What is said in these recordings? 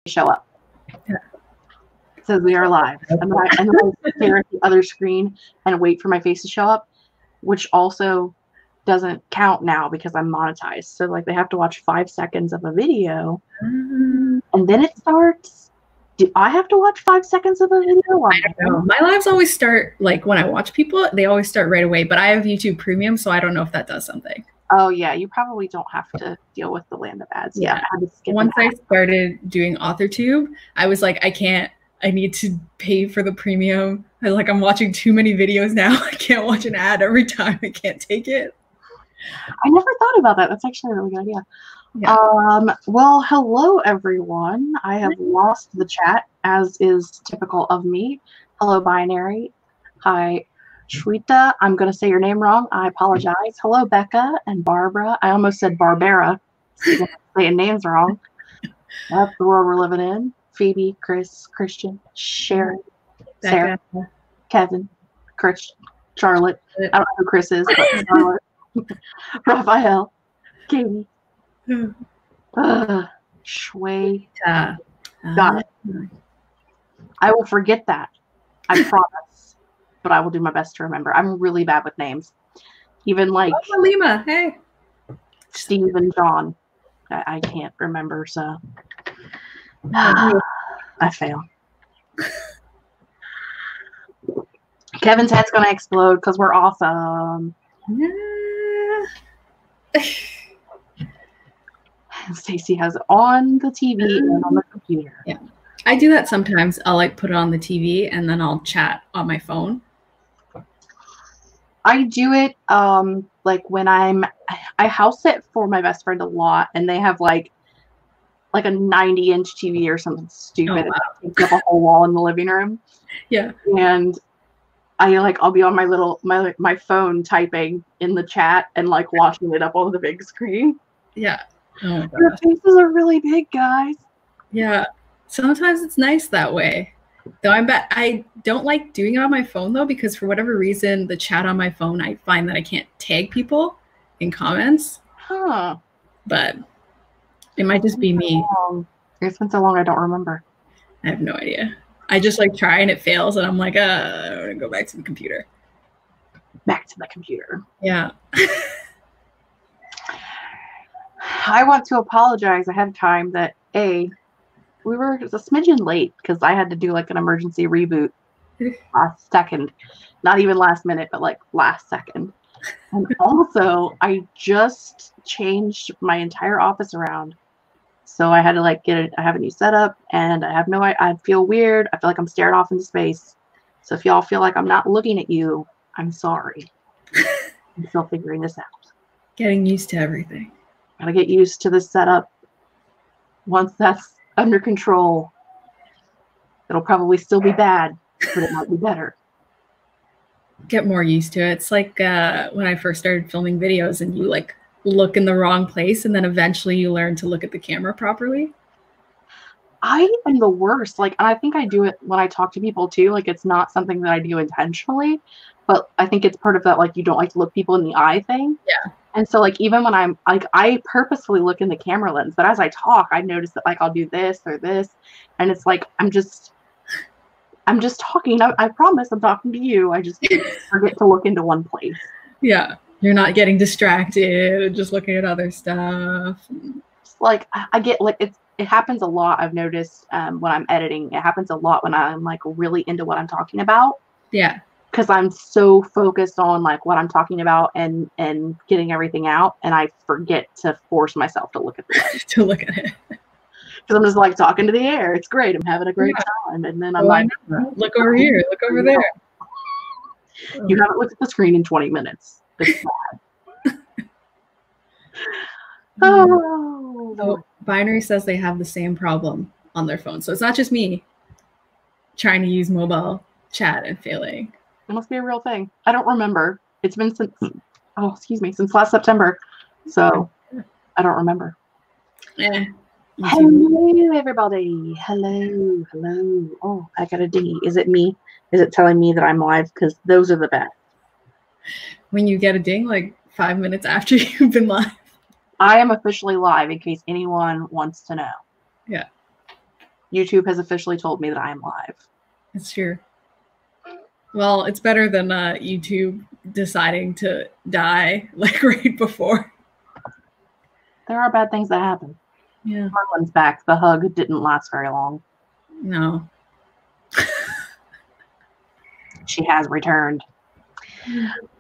show up. Yeah. It says we are live. And then I stare at the other screen and wait for my face to show up, which also doesn't count now because I'm monetized. So like they have to watch 5 seconds of a video and then it starts. Do I have to watch 5 seconds of a video? I don't know. My lives always start, like when I watch people, they always start right away, but I have YouTube Premium, so I don't know if that does something. Oh yeah, you probably don't have to deal with the land of ads. Yeah. Once I started doing Authortube, I was like, I need to pay for the premium. I'm watching too many videos now. I can't watch an ad every time. I can't take it. I never thought about that. That's actually a really good idea. Yeah. Well, hello everyone. I have lost the chat, as is typical of me. Hello, Binary. Hi, Shweta. I'm going to say your name wrong. I apologize. Hello, Becca and Barbara. I almost said Barbara. Saying names wrong. That's the world we're living in. Phoebe, Chris, Christian, Sharon, Sarah, Kevin, Chris, Charlotte. I don't know who Chris is, but Charlotte. Raphael, Katie, Shway. Got it. I will forget that. I promise. But I will do my best to remember. I'm really bad with names. Even like Lima, hey. Steve and John. I can't remember, so I fail. Kevin's head's gonna explode because we're awesome. Stacy has it on the TV and on the computer. Yeah, I do that sometimes. I'll like put it on the TV and then I'll chat on my phone. I do it like when I house sit for my best friend a lot, and they have like a 90-inch TV or something stupid. Oh, wow. It takes up a whole wall in the living room. Yeah, and I'll be on my phone typing in the chat and like watching it up on the big screen. Yeah. Oh, your faces are really big, guys. Yeah. Sometimes it's nice that way. Though I don't like doing it on my phone though, because for whatever reason, the chat on my phone, I find that I can't tag people in comments. Huh. But it might just be me. It's been so long I don't remember. I have no idea. I just like try and it fails and I'm like, I want to go back to the computer. Back to the computer. Yeah. I want to apologize ahead of time that we were a smidgen late because I had to do like an emergency reboot last second. Not even last minute, but like last second. And also I just changed my entire office around. So I had to like I have a new setup and I feel weird. I feel like I'm staring off into space. So if y'all feel like I'm not looking at you, I'm sorry. I'm still figuring this out. Getting used to everything. Gotta get used to the setup. Once that's under control, it'll probably still be bad, but it might be better. Get more used to it. It's like when I first started filming videos and you like look in the wrong place and then eventually you learn to look at the camera properly. I am the worst. Like, I think I do it when I talk to people too. Like, it's not something that I do intentionally, but I think it's part of that, like, you don't like to look people in the eye thing. Yeah. And so, like, even when I'm, like, I purposefully look in the camera lens, but as I talk, I notice that, like, I'll do this or this. And it's like, I'm just talking. I promise I'm talking to you. I just forget to look into one place. Yeah. You're not getting distracted and just looking at other stuff. Like, I get, like, it happens a lot. I've noticed when I'm editing, it happens a lot when I'm like really into what I'm talking about. Yeah. Because I'm so focused on like what I'm talking about and getting everything out, and I forget to force myself to look at the lens. To look at it. Because I'm just like talking to the air. It's great. I'm having a great time. And then I'm like, look over here. Look over there. You haven't looked at the screen in 20 minutes. It's bad. So Binary says they have the same problem on their phone. So it's not just me trying to use mobile chat and failing. It must be a real thing. I don't remember. It's been since last September. So I don't remember. Hello, everybody. Hello. Oh, I got a dingy. Is it me? Is it telling me that I'm live? Because those are the best. When you get a ding like 5 minutes after you've been live. I am officially live in case anyone wants to know. Yeah. YouTube has officially told me that I am live. It's true. Well, it's better than YouTube deciding to die like right before. There are bad things that happen. Yeah. Harlan's back. The hug didn't last very long. No. She has returned.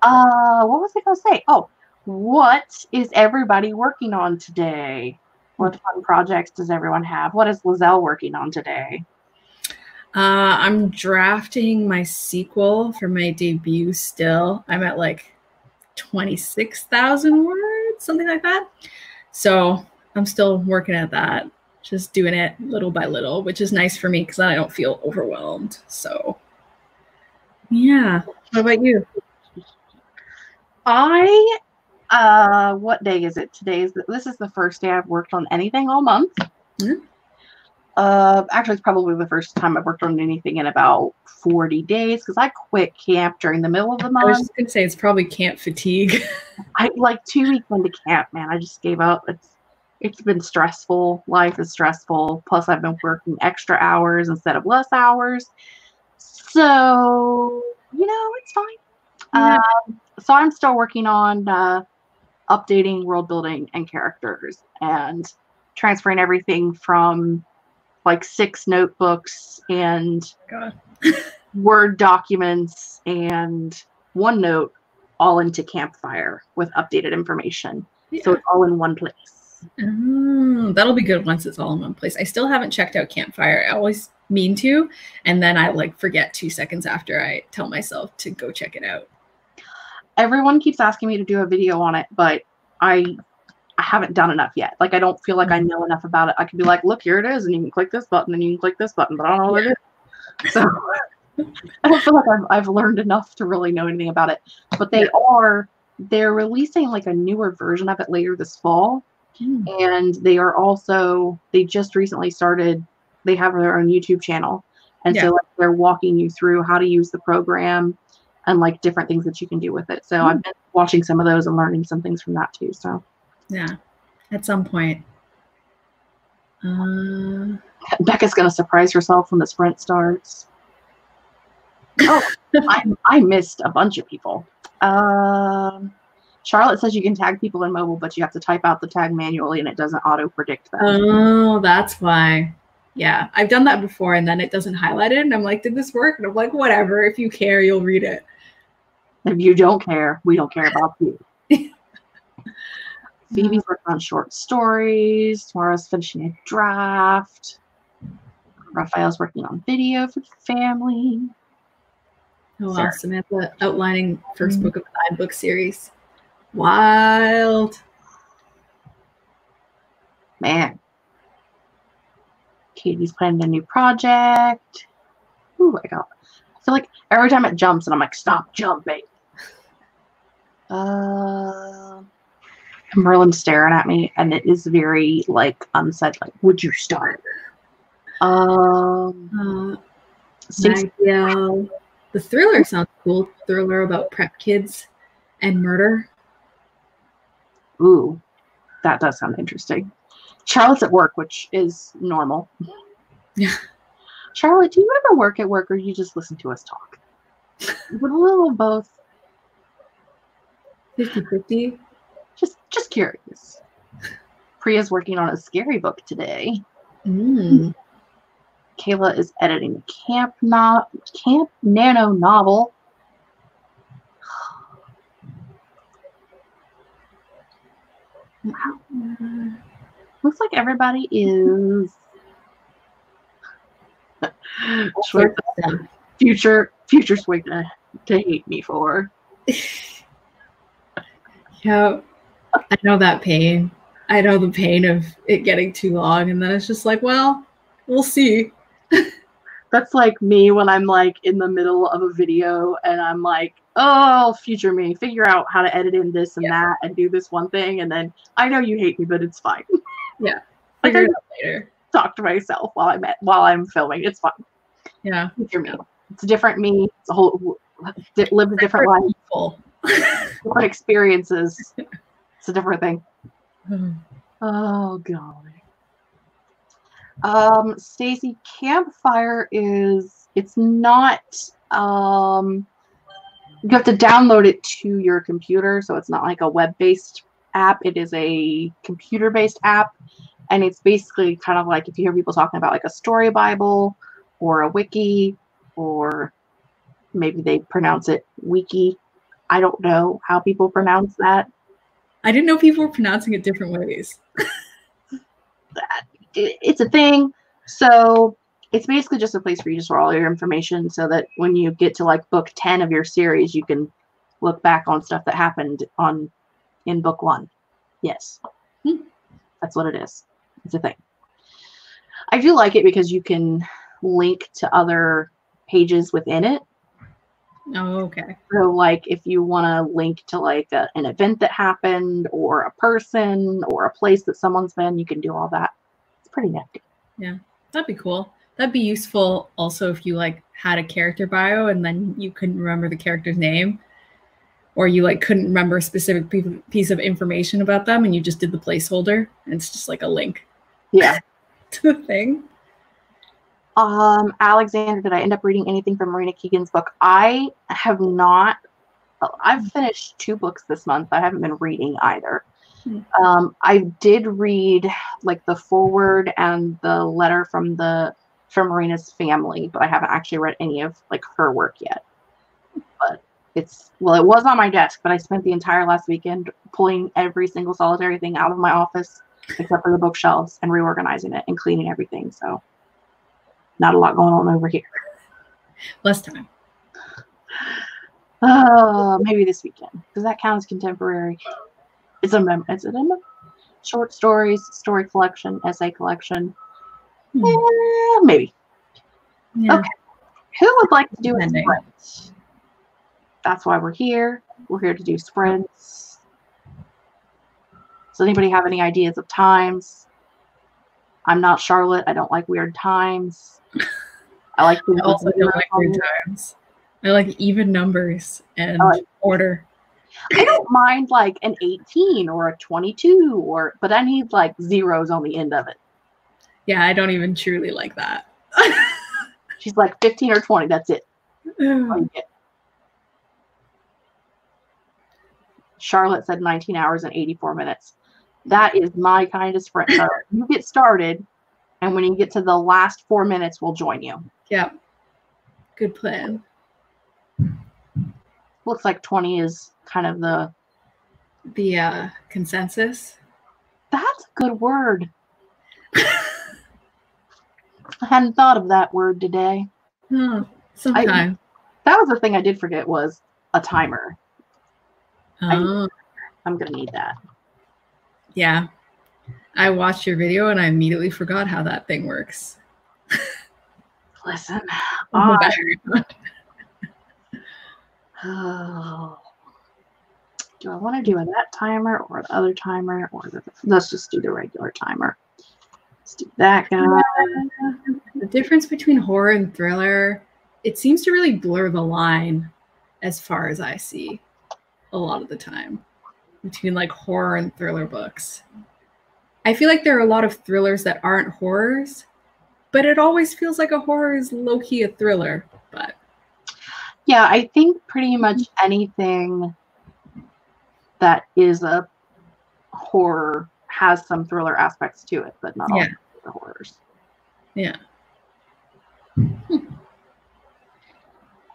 What was I going to say? Oh, what is everybody working on today? What fun projects does everyone have? What is Liselle working on today? I'm drafting my sequel for my debut still. I'm at like 26,000 words, something like that. So I'm still working at that, just doing it little by little, which is nice for me because I don't feel overwhelmed. So yeah. What about you? What day is it? This is the first day I've worked on anything all month. Mm-hmm. Actually, it's probably the first time I've worked on anything in about 40 days because I quit camp during the middle of the month. I was just gonna say it's probably camp fatigue. I like 2 weeks into camp, man. I just gave up. It's been stressful. Life is stressful. Plus, I've been working extra hours instead of less hours. So, it's fine. Yeah. So I'm still working on updating world building and characters and transferring everything from like 6 notebooks and Word documents and OneNote all into Campfire with updated information. Yeah. So it's all in one place. That'll be good once it's all in one place. I still haven't checked out Campfire. I always mean to, and then I like forget 2 seconds after I tell myself to go check it out. Everyone keeps asking me to do a video on it, but I haven't done enough yet. Like, I don't feel like I know enough about it. I can be like, look, here it is, and you can click this button, and you can click this button, but I don't know what it is. So I don't feel like I've learned enough to really know anything about it. But they're releasing like a newer version of it later this fall. And they just recently started, they have their own YouTube channel. And so like, they're walking you through how to use the program and like different things that you can do with it. So I've been watching some of those and learning some things from that too. So yeah, at some point. Becca's going to surprise herself when the sprint starts. Oh, I missed a bunch of people. Charlotte says you can tag people in mobile, but you have to type out the tag manually and it doesn't auto-predict them. Oh, that's why. Yeah, I've done that before and then it doesn't highlight it. And I'm like, did this work? And I'm like, whatever. If you care, you'll read it. If you don't care, we don't care about you. Phoebe's working on short stories. Tomorrow's finishing a draft. Raphael's working on video for the family. Oh, wow. Samantha outlining first book of a 9-book series. Wild. Man. Katie's planning a new project. Ooh, I feel like every time it jumps and I'm like, stop jumping. Merlin's staring at me and it is very like unsaid, like, would you start? Yeah. The thriller sounds cool. Thriller about prep kids and murder. Ooh, that does sound interesting. Charlotte's at work, which is normal. Yeah. Charlotte, do you ever work at work or you just listen to us talk? With a little of both. 50-50. Just curious. Priya's working on a scary book today. Kayla is editing a camp nano novel. Wow. Looks like everybody is future swing to hate me for. Yeah, I know that pain. I know the pain of it getting too long, and then it's just like, well, we'll see. That's like me when I'm like in the middle of a video and I'm like, oh, future me, figure out how to edit in this and that and do this one thing, and then I know you hate me, but it's fine. Yeah, figure it out later. Talk to myself while I'm filming. It's fine. Yeah, future me. It's a different me. It's a whole lived a different life. Different experiences. It's a different thing. Oh god. Stacy, Campfire it's not, you have to download it to your computer, so it's not like a web-based app. It is a computer-based app, and it's basically kind of like if you hear people talking about like a story Bible or a wiki, or maybe they pronounce it wiki. I don't know how people pronounce that. I didn't know people were pronouncing it different ways. It's a thing. So it's basically just a place for you to store all your information so that when you get to like book 10 of your series, you can look back on stuff that happened in book 1. Yes. That's what it is. It's a thing. I do like it because you can link to other pages within it. Oh, okay. So like if you want to link to like an event that happened or a person or a place that someone's been, you can do all that. It's pretty nifty. Yeah, that'd be cool. That'd be useful also if you like had a character bio and then you couldn't remember the character's name, or you like couldn't remember a specific piece of information about them and you just did the placeholder and it's just like a link. Yeah. To the thing. Alexander, did I end up reading anything from Marina Keegan's book? I have not. I've finished 2 books this month. I haven't been reading either. I did read like the foreword and the letter from Marina's family, but I haven't actually read any of like her work yet. But it was on my desk, but I spent the entire last weekend pulling every single solitary thing out of my office except for the bookshelves and reorganizing it and cleaning everything. So not a lot going on over here. Less time. Maybe this weekend. Does that count as contemporary? Is it a short stories, story collection, essay collection? Maybe. Yeah. Okay. Who would like to do a sprint? That's why we're here. We're here to do sprints. Does anybody have any ideas of times? I'm not Charlotte. I don't like weird times. I like I also don't like weird times. I like even numbers and order. I don't mind like an 18 or a 22, but I need like zeros on the end of it. Yeah, I don't even truly like that. She's like 15 or 20. That's it. Charlotte said 19 hours and 84 minutes. That is my kind of sprint. You get started, and when you get to the last 4 minutes, we'll join you. Yeah. Good plan. Looks like 20 is kind of the consensus. That's a good word. I hadn't thought of that word today. Sometime. That was the thing I did forget was a timer. Oh. I'm going to need that. Yeah. I watched your video and I immediately forgot how that thing works. Listen. Do I want to do that timer or the other timer? Let's just do the regular timer. Let's do that guy. The difference between horror and thriller, it seems to really blur the line as far as I see a lot of the time between like horror and thriller books. I feel like there are a lot of thrillers that aren't horrors, but it always feels like a horror is low-key a thriller. But yeah, I think pretty much anything that is a horror has some thriller aspects to it, but not all the horrors. Yeah.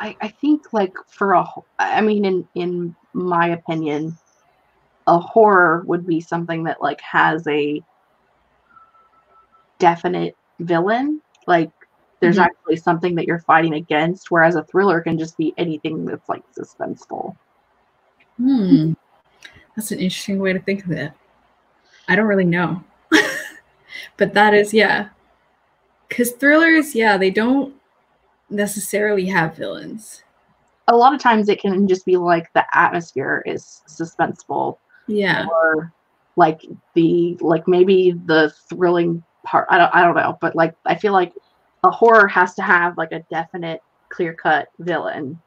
I think like in my opinion, a horror would be something that like has a definite villain. Like there's actually something that you're fighting against, whereas a thriller can just be anything that's like suspenseful. That's an interesting way to think of it. I don't really know. But that is, because thrillers, they don't necessarily have villains. A lot of times it can just be like the atmosphere is suspenseful. Yeah. Or like maybe the thrilling part. I don't know, but like I feel like a horror has to have like a definite clear-cut villain.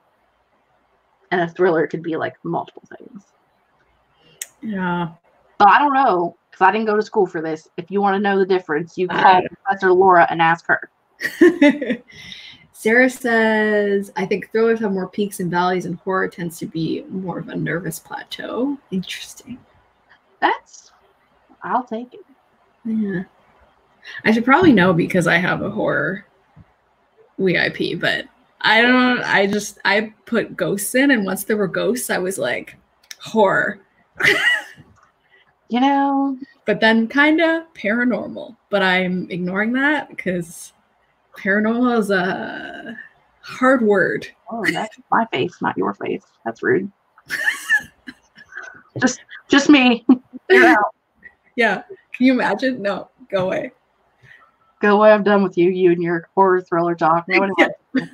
And a thriller could be like multiple things. Yeah. But I don't know, because I didn't go to school for this. If you want to know the difference, you call Professor Laura and ask her. Sarah says, I think thrillers have more peaks and valleys, and horror tends to be more of a nervous plateau. Interesting. I'll take it. Yeah. I should probably know because I have a horror VIP, but I don't, I put ghosts in, and once there were ghosts, I was like, horror. You know. But then kind of paranormal, but I'm ignoring that because paranormal is a hard word. Oh, that's my face, not your face. That's rude. just me. You're out. Yeah. Can you imagine? No, go away. Go away. I'm done with you. You and your horror thriller talk. Nobody likes you.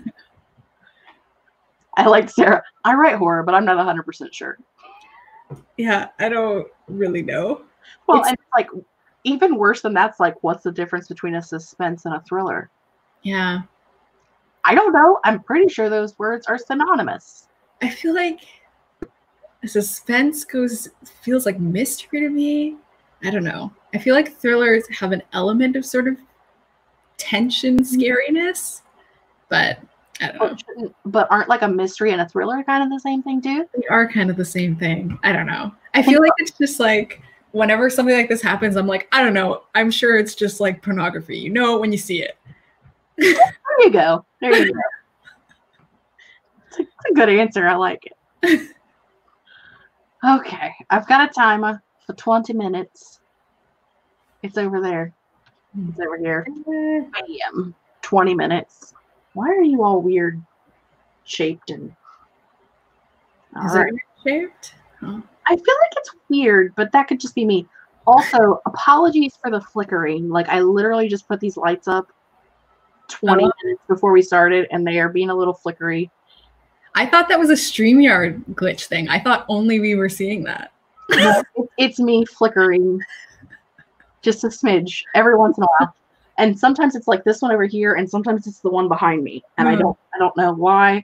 I like Sarah. I write horror, but I'm not 100% sure. Yeah, I don't really know. Well, and like even worse than that's like, what's the difference between a suspense and a thriller? Yeah. I don't know. I'm pretty sure those words are synonymous. I feel like suspense feels like mystery to me. I don't know. I feel like thrillers have an element of sort of tension, scariness, but I don't know. But aren't like a mystery and a thriller kind of the same thing too? They are kind of the same thing. I don't know. I feel like it's just like whenever something like this happens, I'm like, I don't know. I'm sure it's just like pornography. You know it when you see it. There you go. There you go. It's a good answer. I like it. Okay. I've got a timer for 20 minutes. It's over there. It's over here. Bam. 20 minutes. Why are you all weird shaped and Is it shaped? Oh. I feel like it's weird, but that could just be me. Also, apologies for the flickering. Like I literally just put these lights up 20 minutes before we started, and they are being a little flickery. I thought that was a StreamYard glitch thing. I thought only we were seeing that. No, it's me flickering just a smidge every once in a while. And sometimes it's like this one over here, and sometimes it's the one behind me. And I don't know why.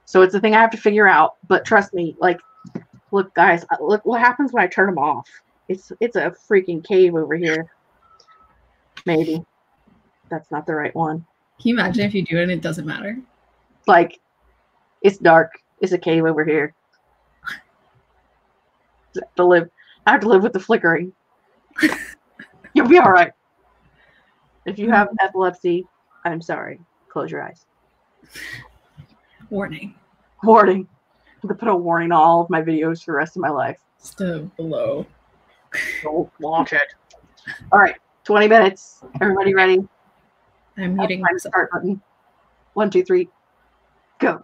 So it's a thing I have to figure out. But trust me, like, look, guys, look what happens when I turn them off. It's a freaking cave over here. Maybe. That's not the right one. Can you imagine if you do it and it doesn't matter? Like, it's dark. It's a cave over here. I have to live with the flickering. You'll be all right. If you have epilepsy, I'm sorry. Close your eyes. Warning. Warning. I'm going to put a warning on all of my videos for the rest of my life. Still below. Don't watch it. All right. 20 minutes. Everybody ready? I'm muting the start button. 1, 2, 3. Go.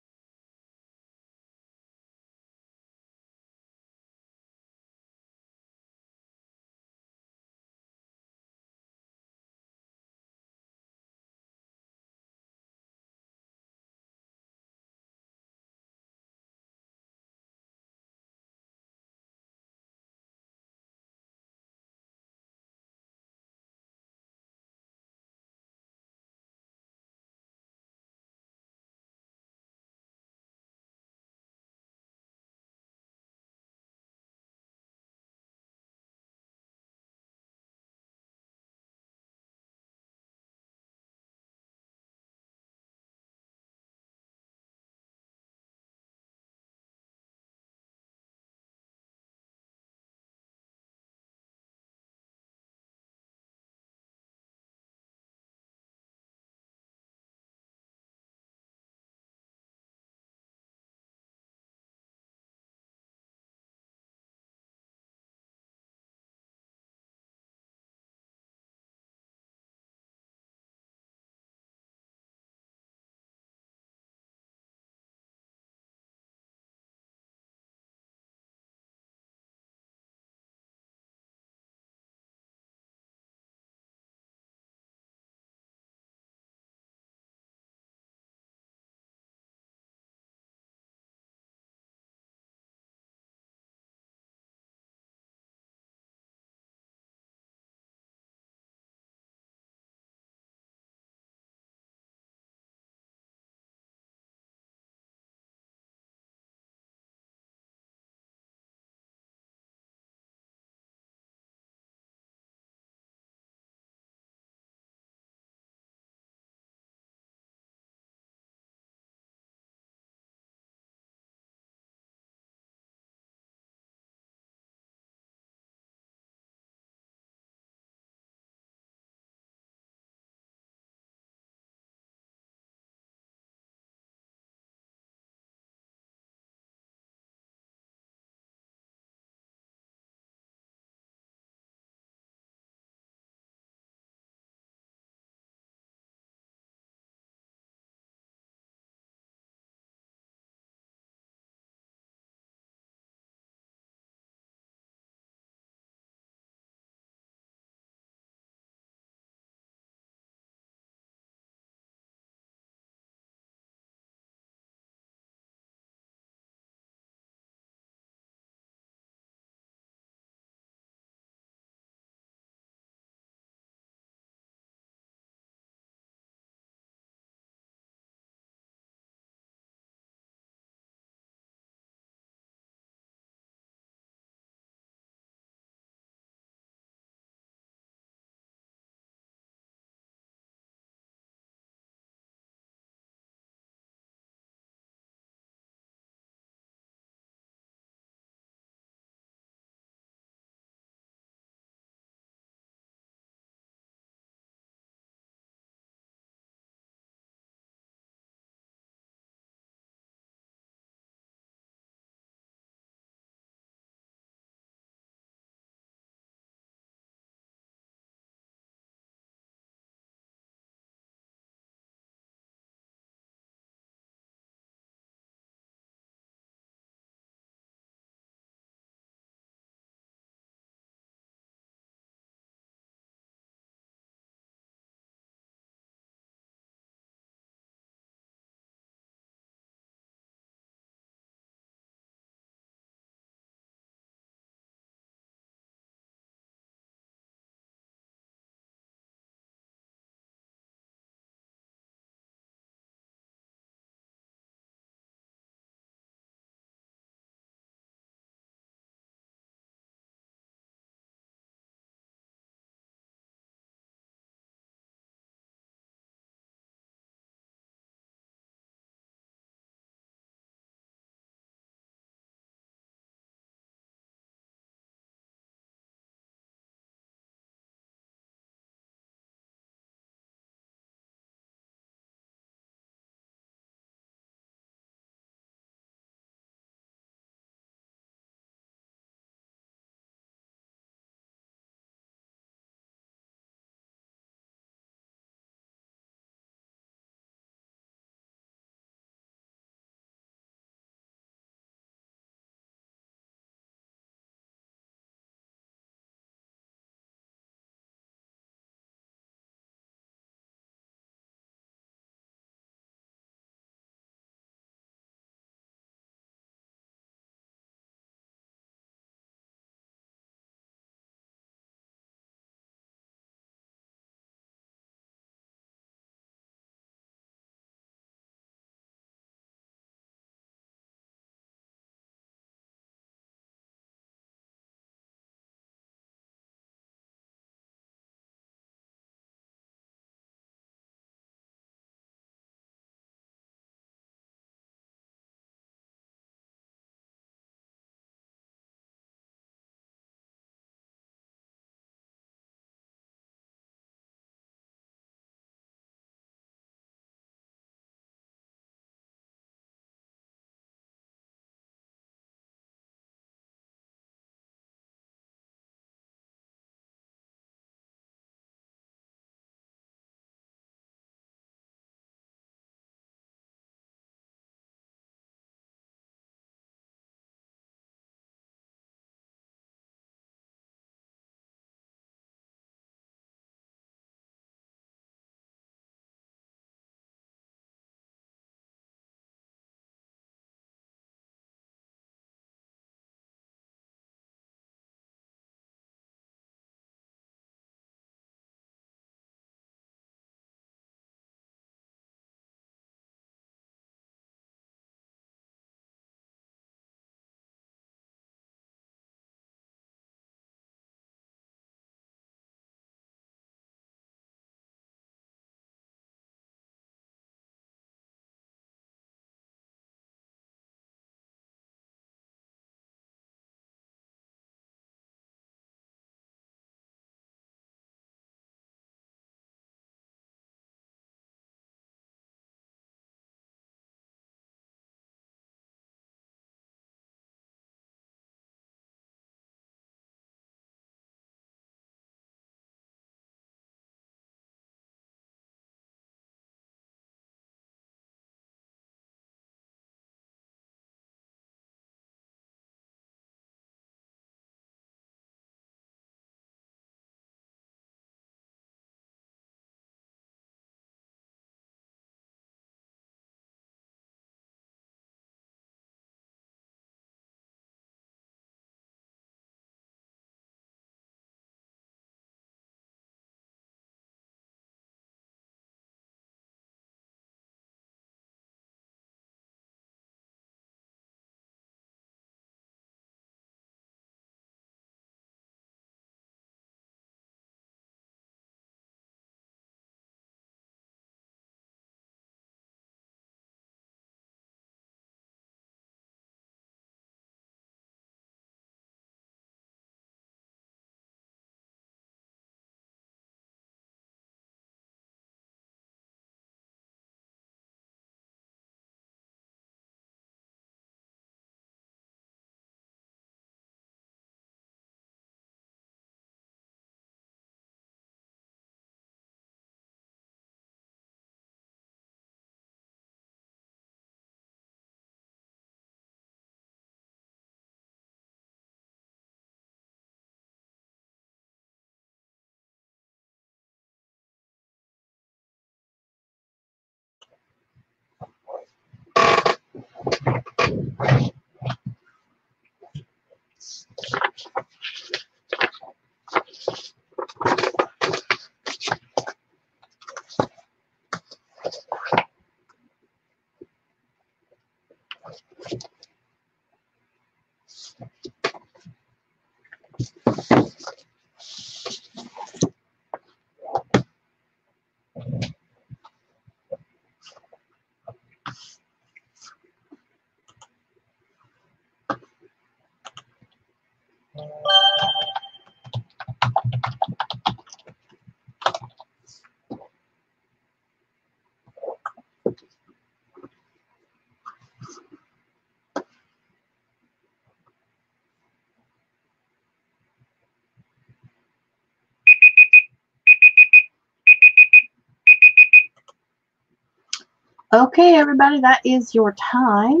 Okay, everybody, that is your time.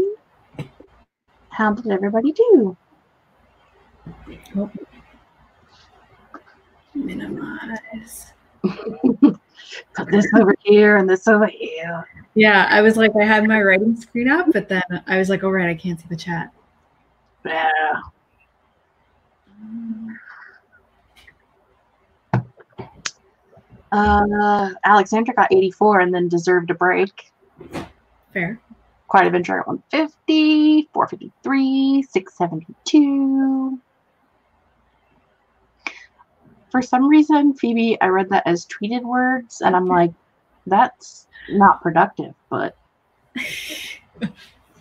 How did everybody do? Oh. Minimize. Put this over here and this over here. Yeah, I was like, I had my writing screen up, but then I was like, oh, right, I can't see the chat. Yeah. Alexandra got 84 and then deserved a break. Fair. Quiet Adventure at 150, 453, 672. For some reason, Phoebe, I read that as tweeted words, and I'm like, that's not productive, but then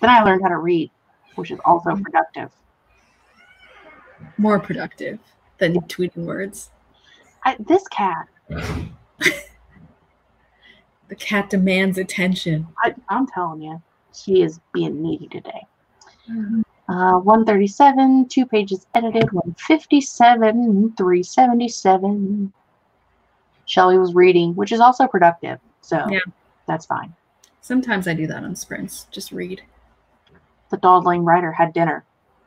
I learned how to read, which is also productive. More productive than tweeting words. This cat. The cat demands attention. I'm telling you, she is being needy today. 137, 2 pages edited, 157, 377. Shelley was reading, which is also productive, so yeah, that's fine. Sometimes I do that on sprints, just read. The dawdling writer had dinner,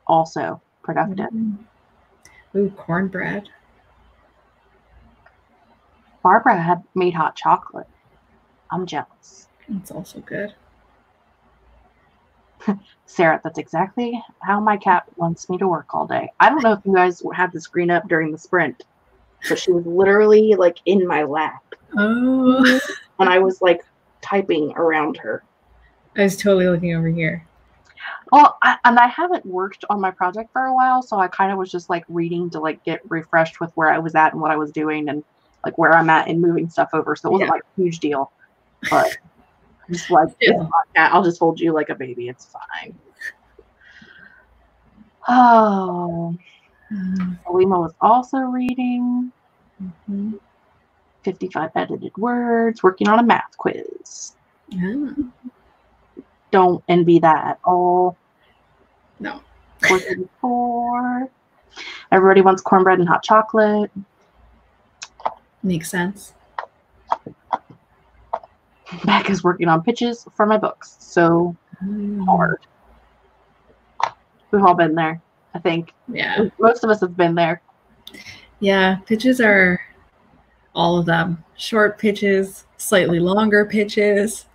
also productive. Ooh, cornbread. Barbara had made hot chocolate. I'm jealous. It's also good. Sarah, that's exactly how my cat wants me to work all day. I don't know if you guys had the screen up during the sprint, but she was literally like in my lap. Oh. And I was like typing around her. I was totally looking over here. Well, I haven't worked on my project for a while, so I kind of was just like reading to like get refreshed with where I was at and what I was doing and like where I'm at and moving stuff over. So it wasn't like a huge deal, but just like, I'll just hold you like a baby. It's fine. Oh, Salima was also reading. 55 edited words, working on a math quiz. Don't envy that at all. No. 434. Everybody wants cornbread and hot chocolate. Makes sense. Becca's working on pitches for my books. So hard. We've all been there, I think. Yeah. Most of us have been there. Yeah, pitches are all of them. Short pitches, slightly longer pitches.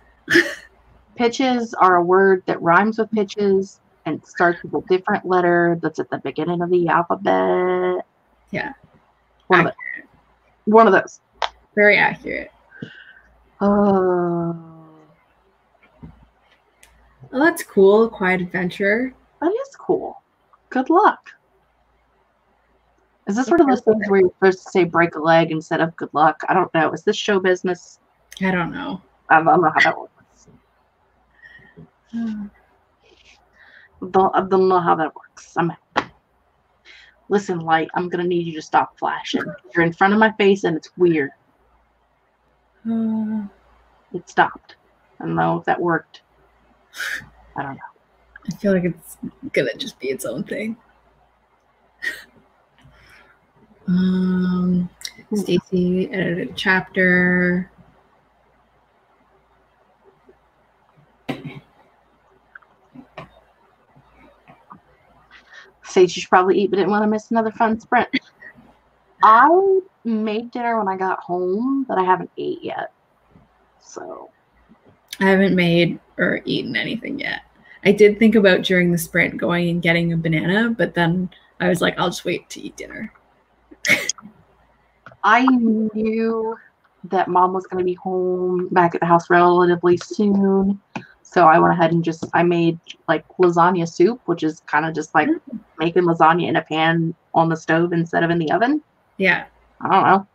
Pitches are a word that rhymes with pitches and starts with a different letter that's at the beginning of the alphabet. Yeah. One of those. Very accurate. Oh. Well, that's cool. Quiet Adventure. That is cool. Good luck. Is this one of those things where you're supposed to say break a leg instead of good luck? I don't know. Is this show business? I don't know. I don't know how that works. I don't know how that works. Listen, Light, I'm going to need you to stop flashing. You're in front of my face and it's weird. It stopped. I don't know if that worked. I don't know. I feel like it's going to just be its own thing. Stacy edited a chapter. Sage, you should probably eat, but didn't want to miss another fun sprint. I made dinner when I got home, but I haven't ate yet. So I haven't made or eaten anything yet. I did think about during the sprint going and getting a banana, but then I was like, I'll just wait to eat dinner. I knew that Mom was going to be home back at the house relatively soon. So I went ahead and I made like lasagna soup, which is kind of just like making lasagna in a pan on the stove instead of in the oven. Yeah. I don't know.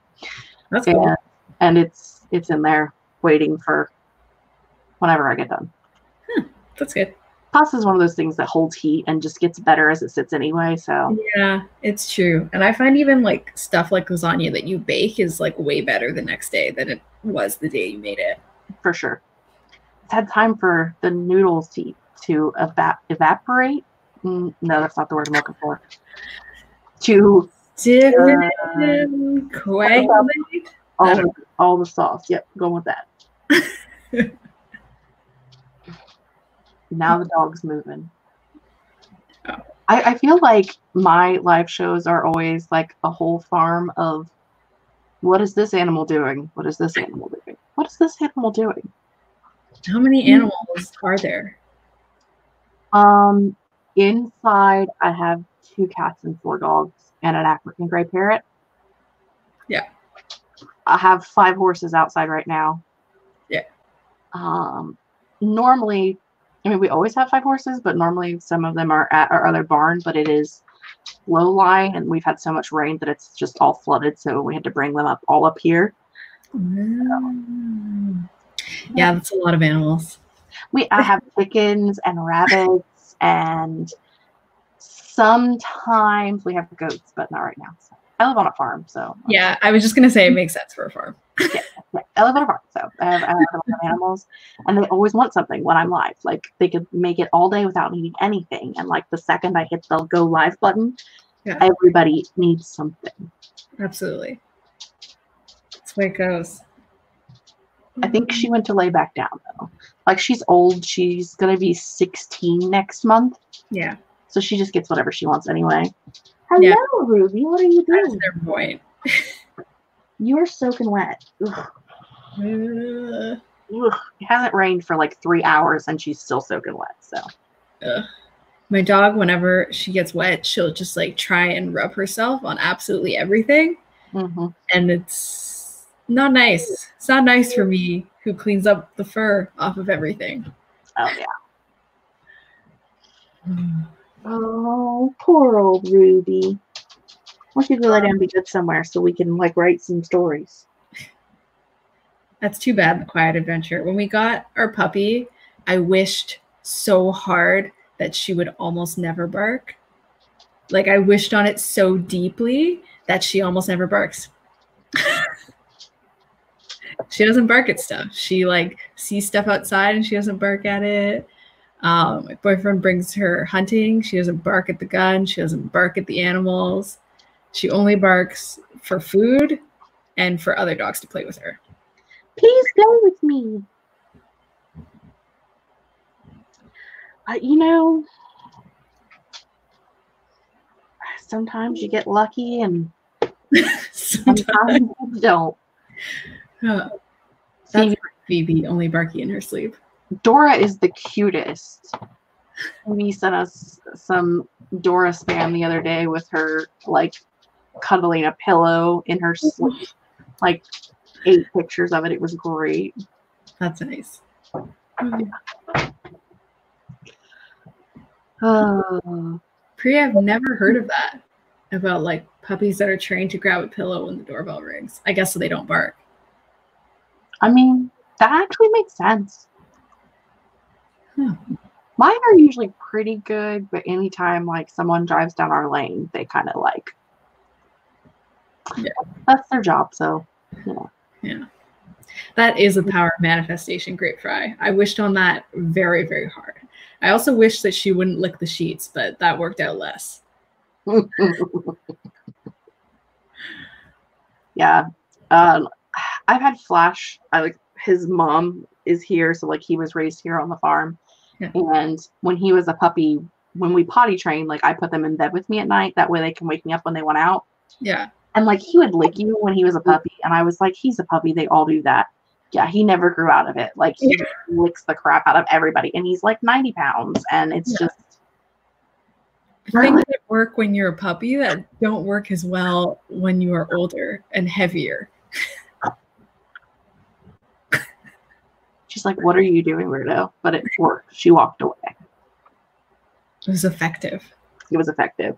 That's cool. And it's in there waiting for whenever I get done. That's good. Pasta is one of those things that holds heat and just gets better as it sits anyway. So yeah, it's true. And I find even like stuff like lasagna that you bake is like way better the next day than it was the day you made it. For sure. It's had time for the noodles to evaporate. No, that's not the word I'm looking for. To coagulate. All the sauce. Yep, going with that. Now the dog's moving. Oh. I feel like my live shows are always like a whole farm of what is this animal doing? What is this animal doing? What is this animal doing? How many animals are there? Inside I have 2 cats and 4 dogs and an African gray parrot. Yeah. I have 5 horses outside right now. Yeah. Normally, I mean, we always have 5 horses, but normally some of them are at our other barn, but it is low lying and we've had so much rain that it's just all flooded. So we had to bring them all up here. Yeah, that's a lot of animals. I have chickens and rabbits and sometimes we have goats, but not right now. So I live on a farm, so. Yeah, I was just going to say it makes sense for a farm. Yeah, I live on a farm, so I have a lot of animals, and they always want something when I'm live. Like, they could make it all day without needing anything, and like the second I hit the go live button, everybody needs something. Absolutely. That's the way it goes. I think she went to lay back down, though. Like, she's old. She's going to be 16 next month. Yeah. So she just gets whatever she wants anyway. Hello, Ruby. What are you doing? That's their point. You are soaking wet. Ugh. Ugh. It hasn't rained for like 3 hours and she's still soaking wet. So my dog, whenever she gets wet, she'll just like try and rub herself on absolutely everything. And it's not nice. It's not nice for me who cleans up the fur off of everything. Oh yeah. Oh, poor old Ruby. Why don't you go let him be good somewhere so we can like write some stories? That's too bad, the Quiet Adventure. When we got our puppy, I wished so hard that she would almost never bark. Like, I wished on it so deeply that she almost never barks. She doesn't bark at stuff. She like sees stuff outside and she doesn't bark at it. My boyfriend brings her hunting. She doesn't bark at the gun. She doesn't bark at the animals. She only barks for food and for other dogs to play with her. Please go with me. You know, sometimes you get lucky and sometimes you don't. That's Phoebe, only barky in her sleep. Dora is the cutest. We sent us some Dora spam the other day with her like cuddling a pillow in her sleep. Like 8 pictures of it. It was great. That's nice. Priya, I've never heard of that. About like puppies that are trained to grab a pillow when the doorbell rings. I guess so they don't bark. I mean, that actually makes sense. Mine are usually pretty good, but anytime like someone drives down our lane, they kind of like, that's their job. So, yeah, that is a power of manifestation. Great Fry. I wished on that very, very hard. I also wish that she wouldn't lick the sheets, but that worked out less. Yeah, I've had Flash. His mom is here, so like he was raised here on the farm. Yeah. And when he was a puppy, when we potty trained, like I put them in bed with me at night. That way they can wake me up when they want out. Yeah. And like he would lick you when he was a puppy. And I was like, he's a puppy. They all do that. Yeah, he never grew out of it. Like, he licks the crap out of everybody, and he's like 90 pounds, and it's just things that work when you're a puppy that don't work as well when you are older and heavier. She's like, "What are you doing, weirdo?" But it worked. She walked away. It was effective. It was effective.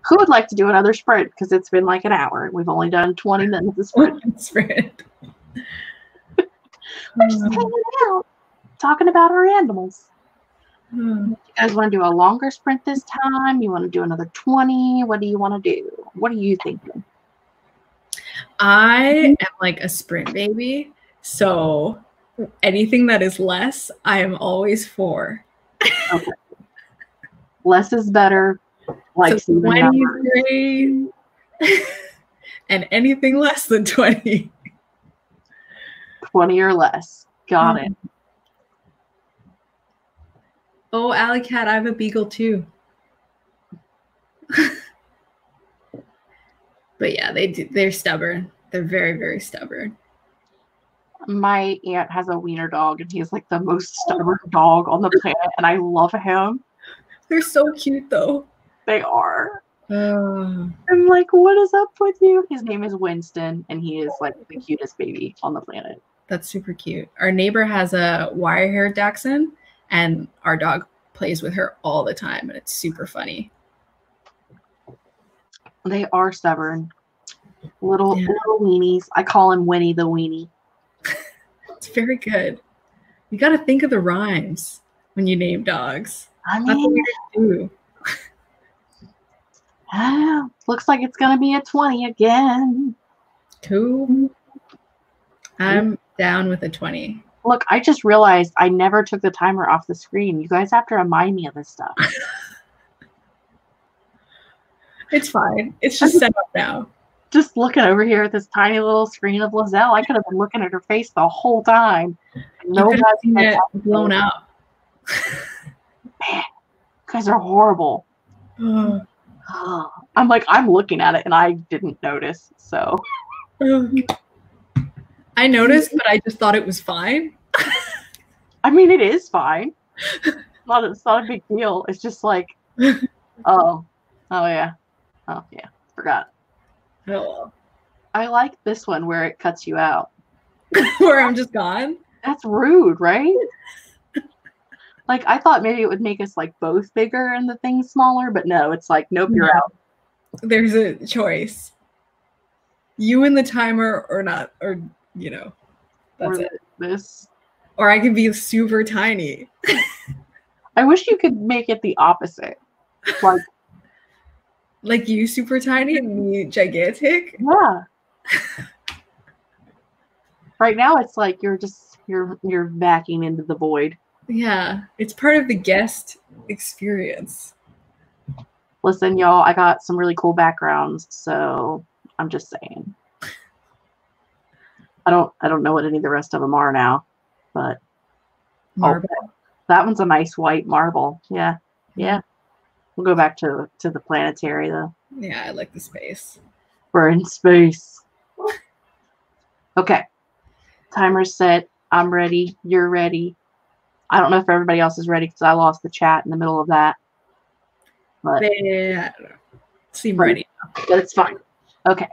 Who would like to do another sprint? Because it's been like an hour, and we've only done 20 minutes of sprint. We're just hanging out, talking about our animals. You guys want to do a longer sprint this time? You want to do another 20? What do you want to do? What are you thinking? I am like a sprint baby, so anything that is less, I am always for. Okay. Less is better. Like, so 20 is great. And anything less than 20. 20 or less. Got it. Oh, Alley Cat, I have a beagle too. But yeah, they're stubborn. They're very, very stubborn. My aunt has a wiener dog, and he's like the most stubborn dog on the planet, and I love him. They're so cute, though. They are. I'm like, what is up with you? His name is Winston, and he is like the cutest baby on the planet. That's super cute. Our neighbor has a wire-haired Dachshund, and our dog plays with her all the time, and it's super funny. They are stubborn. Little weenies. I call him Winnie the Weenie. It's very good. You got to think of the rhymes when you name dogs. I mean, that's what we do. Looks like it's going to be a 20 again. Cool. I'm down with a 20. Look, I just realized I never took the timer off the screen. You guys have to remind me of this stuff. It's fine. It's just set up now. Just looking over here at this tiny little screen of Liselle, I could have been looking at her face the whole time. Nobody's it blown out. Man, you guys are horrible. I'm like, I'm looking at it and I didn't notice. So I noticed, but I just thought it was fine. I mean, it is fine. It's not a big deal. It's just like, oh yeah, forgot. Oh. I like this one where it cuts you out. Where I'm just gone? That's rude, right? Like, I thought maybe it would make us like both bigger and the thing smaller, but no, it's like, nope, you're out. There's a choice. You in the timer or not, or that's or it. This. Or I can be super tiny. I wish you could make it the opposite. Like you super tiny and me gigantic? Yeah. Right now it's like you're backing into the void. Yeah. It's part of the guest experience. Listen, y'all, I got some really cool backgrounds, so I'm just saying. I don't know what any of the rest of them are now, but marble. That one's a nice white marble. Yeah. Yeah. We'll go back to the planetary though. Yeah, I like the space. We're in space. Okay. Timer's set. I'm ready. You're ready. I don't know if everybody else is ready because I lost the chat in the middle of that. But they seem ready. But it's fine. Okay.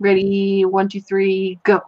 Ready? 1, 2, 3, go.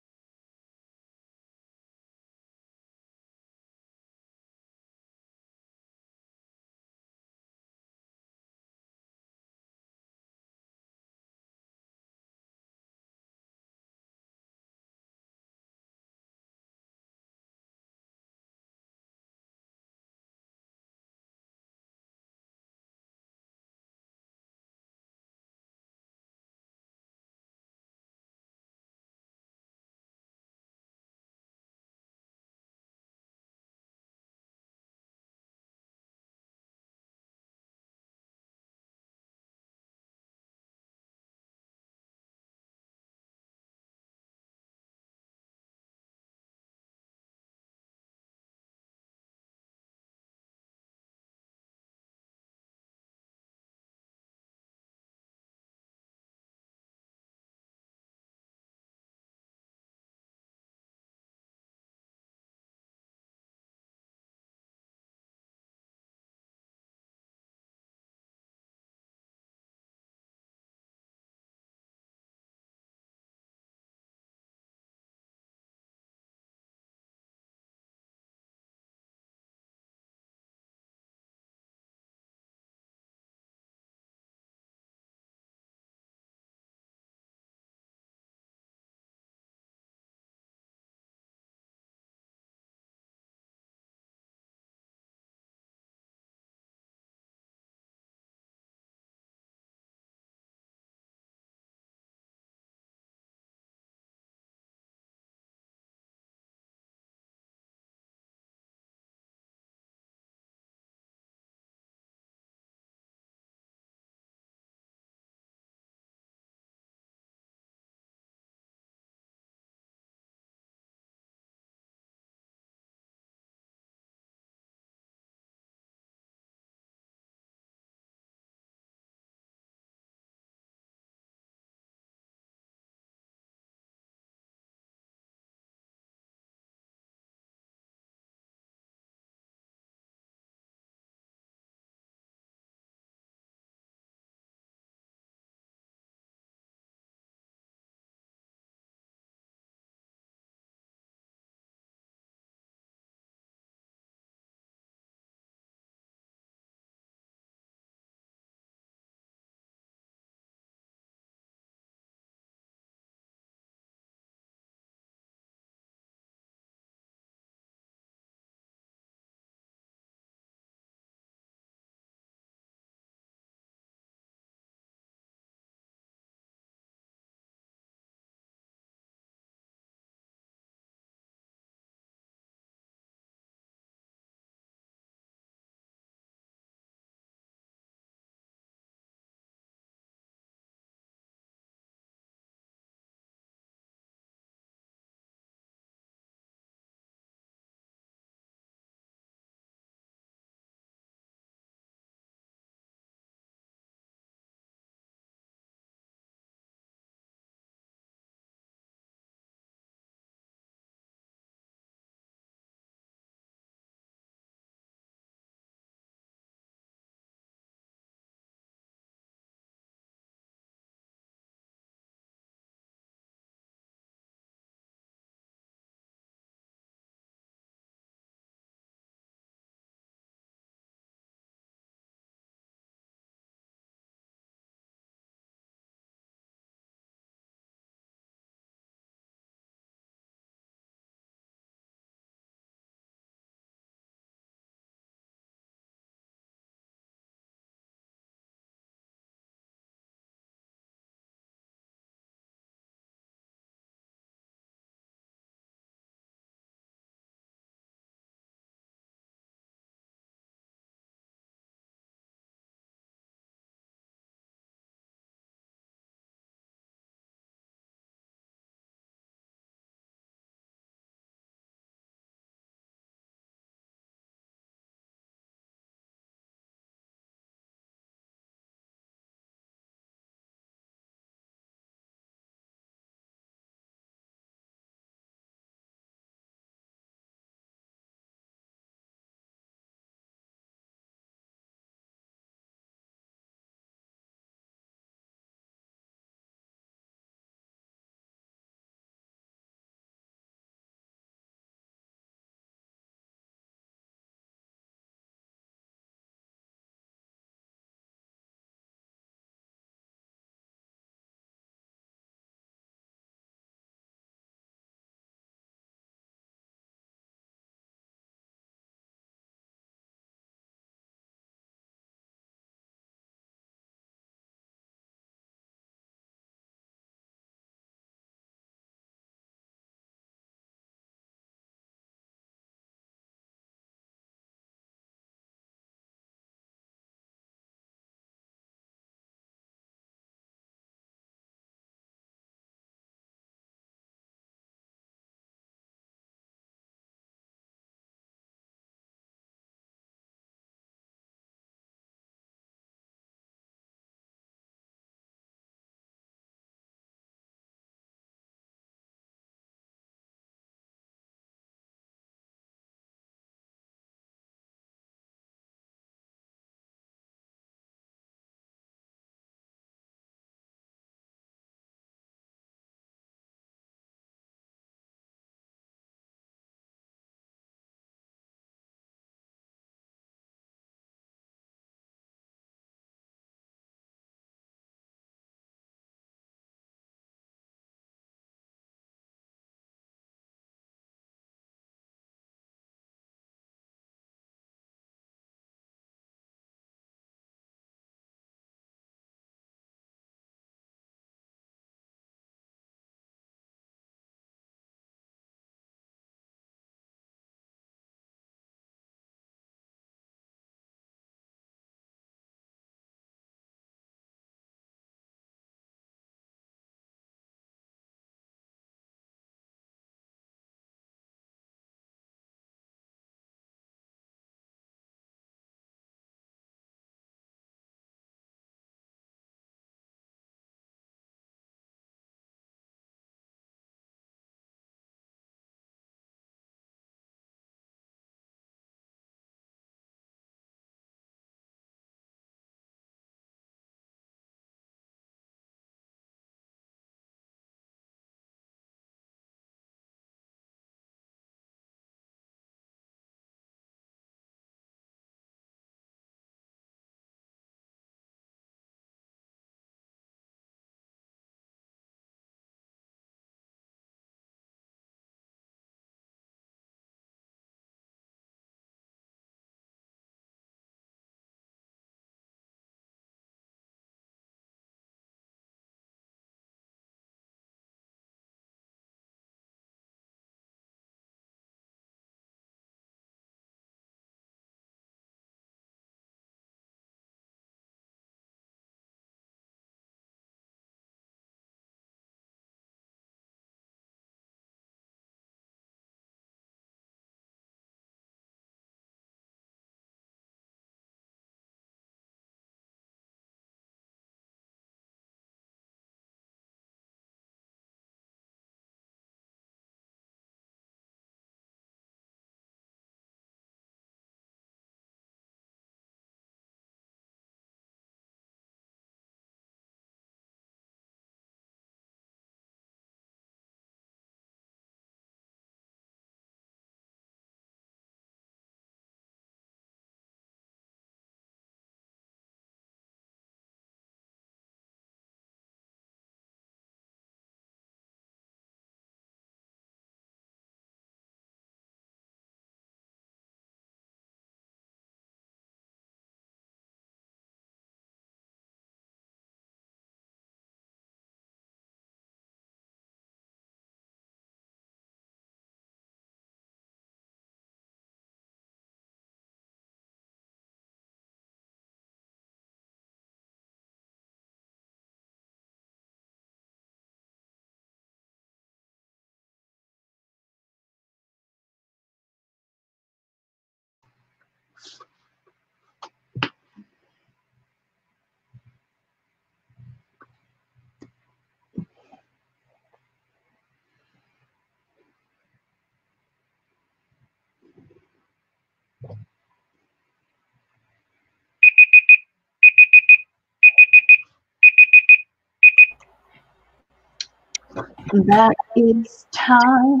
That is time.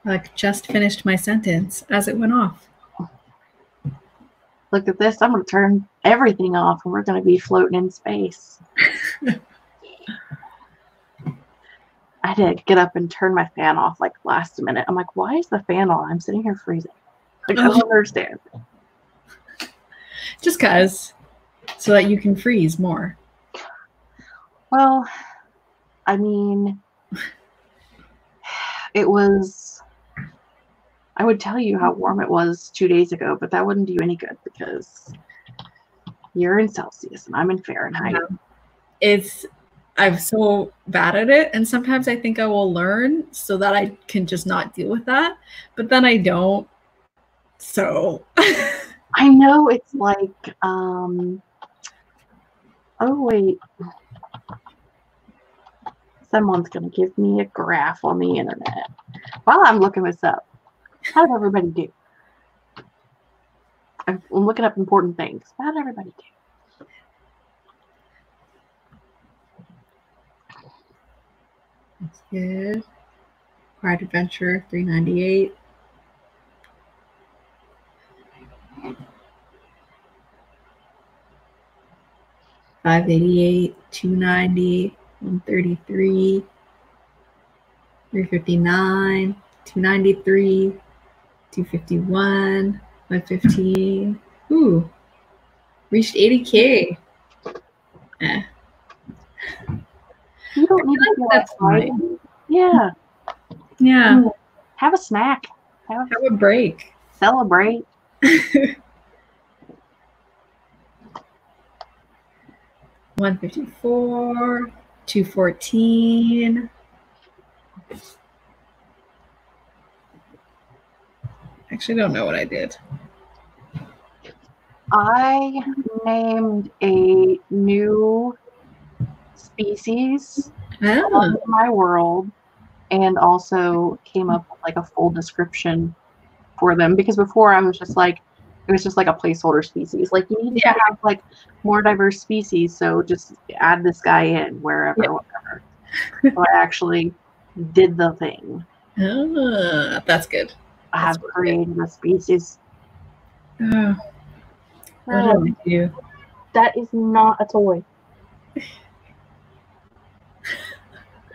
I just finished my sentence as it went off. Look at this. I'm going to turn everything off and we're going to be floating in space. I had to get up and turn my fan off like last minute. I'm like, why is the fan on? I'm sitting here freezing. Like, I don't understand. Just because. So that you can freeze more. Well, I mean, it was, I would tell you how warm it was 2 days ago, but that wouldn't do any good because you're in Celsius and I'm in Fahrenheit. I'm so bad at it. And sometimes I think I will learn so that I can just not deal with that. But then I don't. So. I know it's like, oh, wait. Someone's going to give me a graph on the internet. While I'm looking this up, how did everybody do? I'm looking up important things. How did everybody do? That's good. Quiet Adventure, 398. $588, $290, $133, $359, $293, $251, $115. Ooh, reached 80K. Eh. You don't need to feel that's right. fine. Yeah. Yeah. Have a snack. Have a break. Celebrate. 154, 214. Actually, don't know what I did. I named a new species of my world and also came up with like a full description for them because before I was just like, it was just like a placeholder species. Like you need to have like more diverse species, so just add this guy in wherever, whatever. So I actually did the thing. That's good. I have created a species. What did I do? That is not a toy.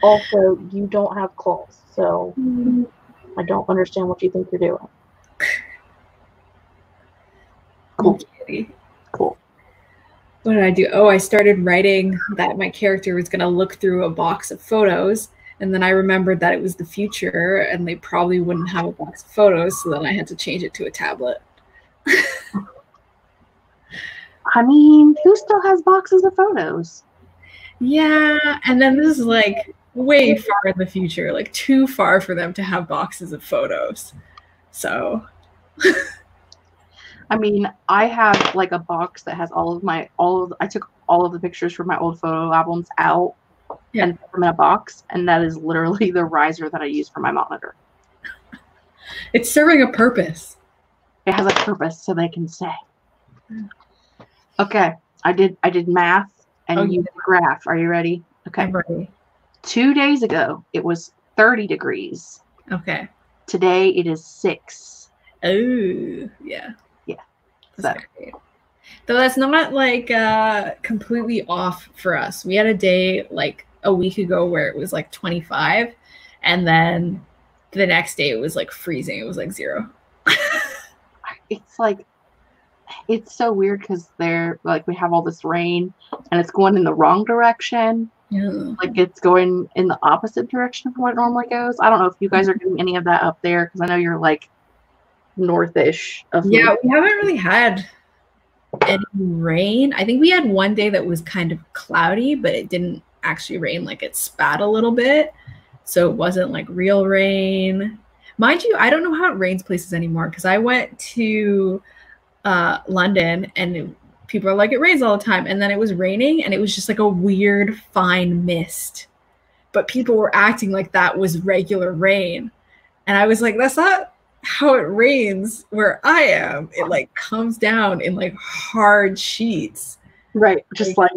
Also, you don't have claws, so I don't understand what you think you're doing. Cool. Cool. What did I do? Oh, I started writing that my character was going to look through a box of photos, and then I remembered that it was the future, and they probably wouldn't have a box of photos, so then I had to change it to a tablet. I mean, who still has boxes of photos? Yeah, and then this is like way far in the future, like too far for them to have boxes of photos. So... I mean, I have like a box that has I took all of the pictures from my old photo albums out and put them in a box, and that is literally the riser that I use for my monitor. It's serving a purpose. It has a purpose, so they can say. Okay, I did math and you did graph. Are you ready? Okay. I'm ready. 2 days ago, it was 30 degrees. Okay. Today it is 6. Oh, yeah. Yeah. That's great. Though that's not like completely off for us. We had a day like a week ago where it was like 25, and then the next day it was like freezing. It was like 0. It's like, it's so weird because they're like, we have all this rain and it's going in the wrong direction. Yeah. Like it's going in the opposite direction from what it normally goes. I don't know if you guys are getting any of that up there because I know you're like northish of me. Yeah, we haven't really had any rain. I think we had one day that was kind of cloudy, but it didn't actually rain. Like it spat a little bit, so it wasn't like real rain. Mind you, I don't know how it rains places anymore because I went to London and people are like, it rains all the time. And then it was raining and it was just like a weird fine mist. But people were acting like that was regular rain. And I was like, that's not how it rains where I am. It like comes down in like hard sheets. Right. Just like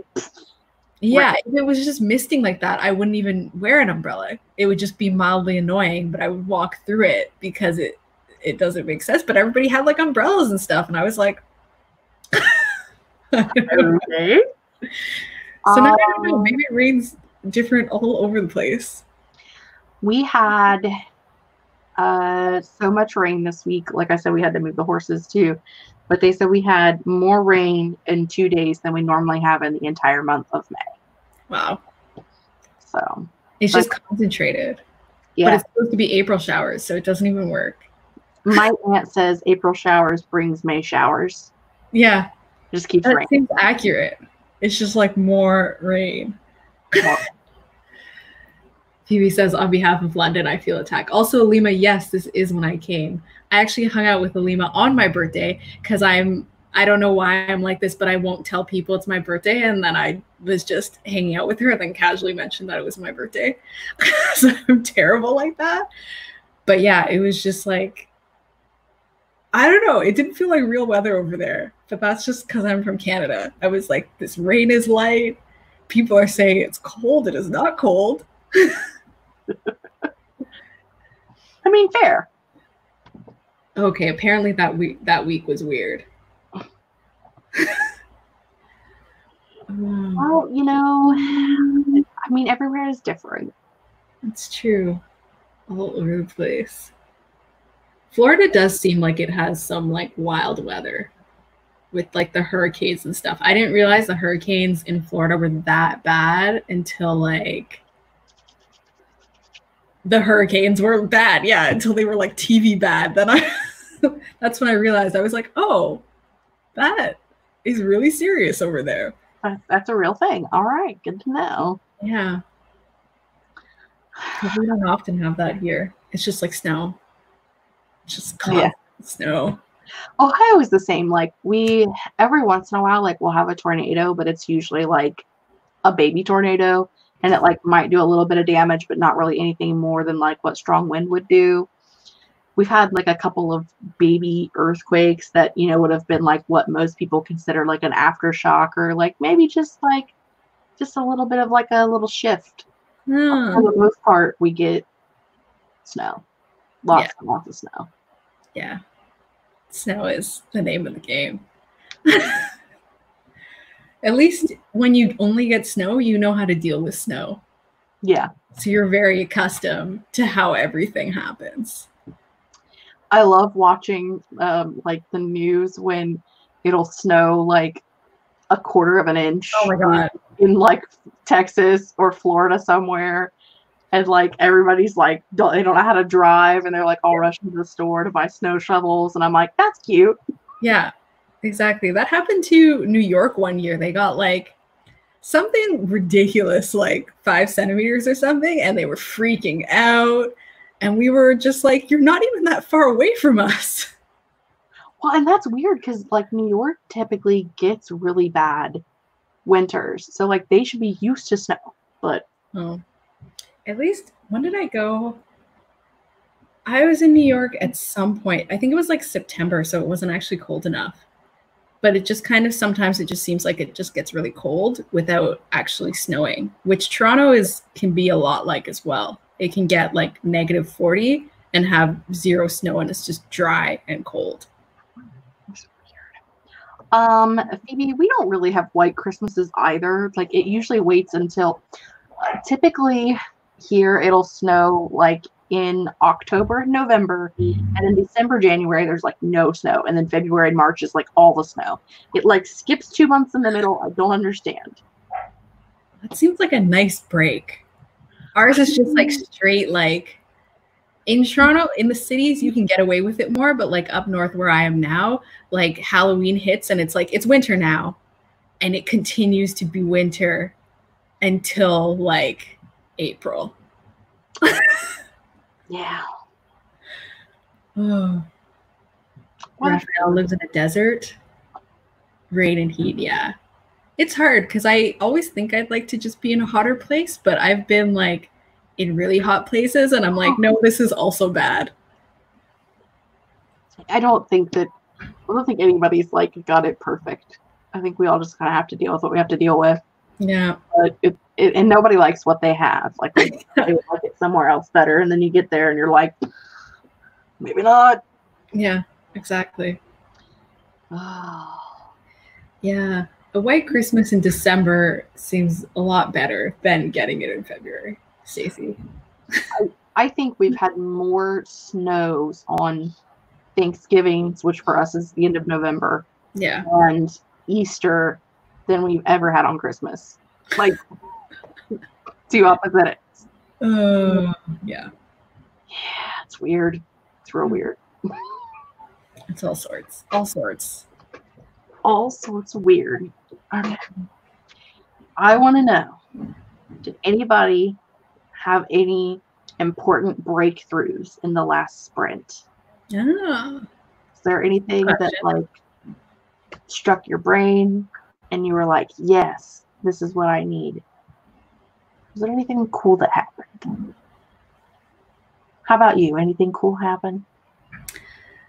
yeah, right. If it was just misting like that, I wouldn't even wear an umbrella. It would just be mildly annoying, but I would walk through it because it doesn't make sense. But everybody had like umbrellas and stuff. And I was like, okay. So now I don't know. Maybe it rains different all over the place. We had so much rain this week. Like I said, we had to move the horses too. But they said we had more rain in 2 days than we normally have in the entire month of May. Wow. So it's just concentrated. Yeah. But it's supposed to be April showers, so it doesn't even work. My aunt says April showers brings May showers. Yeah. Just keeps raining. That seems accurate. It's just like more rain. Phoebe says, on behalf of London, I feel attacked. Also, Alima, yes, this is when I came. I actually hung out with Alima on my birthday because I don't know why I'm like this, but I won't tell people it's my birthday. And then I was just hanging out with her and then casually mentioned that it was my birthday. So I'm terrible like that. But yeah, it was just like, I don't know. It didn't feel like real weather over there, but that's just because I'm from Canada. I was like, this rain is light. People are saying it's cold. It is not cold. I mean, fair. Okay, apparently that week was weird. Well, you know, I mean, everywhere is different. It's true. All over the place. Florida does seem like it has some like wild weather with like the hurricanes and stuff. I didn't realize the hurricanes in Florida were that bad until like the hurricanes were bad. Yeah, until they were like TV bad. Then that's when I realized. I was like, oh, that is really serious over there. That's a real thing. All right, good to know. Yeah. We don't often have that here. It's just like snow. It's just snow. Ohio is the same. Like we, every once in a while, like we'll have a tornado, but it's usually like a baby tornado. And it like might do a little bit of damage, but not really anything more than like what strong wind would do. We've had like a couple of baby earthquakes that, you know, would have been like what most people consider like an aftershock or like maybe just a little bit of like a little shift. For the most part, we get snow. Lots and lots of snow. Yeah. Snow is the name of the game. At least when you only get snow, you know how to deal with snow. Yeah. So you're very accustomed to how everything happens. I love watching like the news when it'll snow like a quarter of an inch. Oh my God. In like Texas or Florida somewhere. And like everybody's like, they don't know how to drive and they're like all rushing to the store to buy snow shovels. And I'm like, that's cute. Yeah. Exactly. That happened to New York one year. They got like something ridiculous, like 5 centimeters or something, and they were freaking out. And we were just like, you're not even that far away from us. Well, and that's weird because like New York typically gets really bad winters. So like they should be used to snow. But at least when did I go? I was in New York at some point. I think it was like September, so it wasn't actually cold enough. But it just kind of sometimes it just seems like it just gets really cold without actually snowing, which Toronto can be a lot like as well. It can get like -40 and have 0 snow and it's just dry and cold. Phoebe, we don't really have white Christmases either. Like it usually waits until typically here it'll snow like in October, November, and in December, January, there's like no snow. And then February and March is like all the snow. It like skips 2 months in the middle. I don't understand. That seems like a nice break. Ours is just like straight, like in Toronto, in the cities, you can get away with it more. But like up north where I am now, like Halloween hits and it's like, it's winter now. And it continues to be winter until like April. Yeah. Oh, Raphael lives in a desert. Rain and heat, yeah. It's hard because I always think I'd like to just be in a hotter place, but I've been like in really hot places and I'm like, no, this is also bad. I don't think anybody's like got it perfect. I think we all just kind of have to deal with what we have to deal with. Yeah. But and nobody likes what they have. Like they would like it somewhere else better, and then you get there and you're like, maybe not. Yeah, exactly. Yeah. A white Christmas in December seems a lot better than getting it in February, Stacey. I think we've had more snows on Thanksgivings, which for us is the end of November. Yeah. And Easter than we've ever had on Christmas. Like two opposite ends. Yeah. Yeah, it's weird. It's real weird. It's all sorts. All sorts. All sorts of weird. Okay. I want to know, did anybody have any important breakthroughs in the last sprint? Yeah. Is there anything that like struck your brain and you were like, yes, this is what I need? Was there anything cool that happened? How about you? Anything cool happen?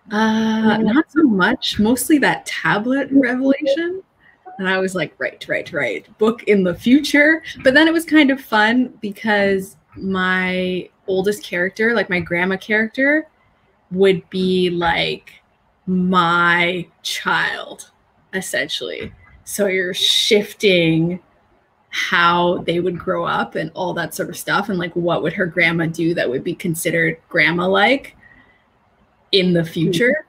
Not so much. Mostly that tablet revelation. And I was like, right. Book in the future. But then it was kind of fun because my oldest character, like my grandma character, would be like my child, essentially. So you're shifting how they would grow up and all that sort of stuff. And like, what would her grandma do that would be considered grandma-like in the future?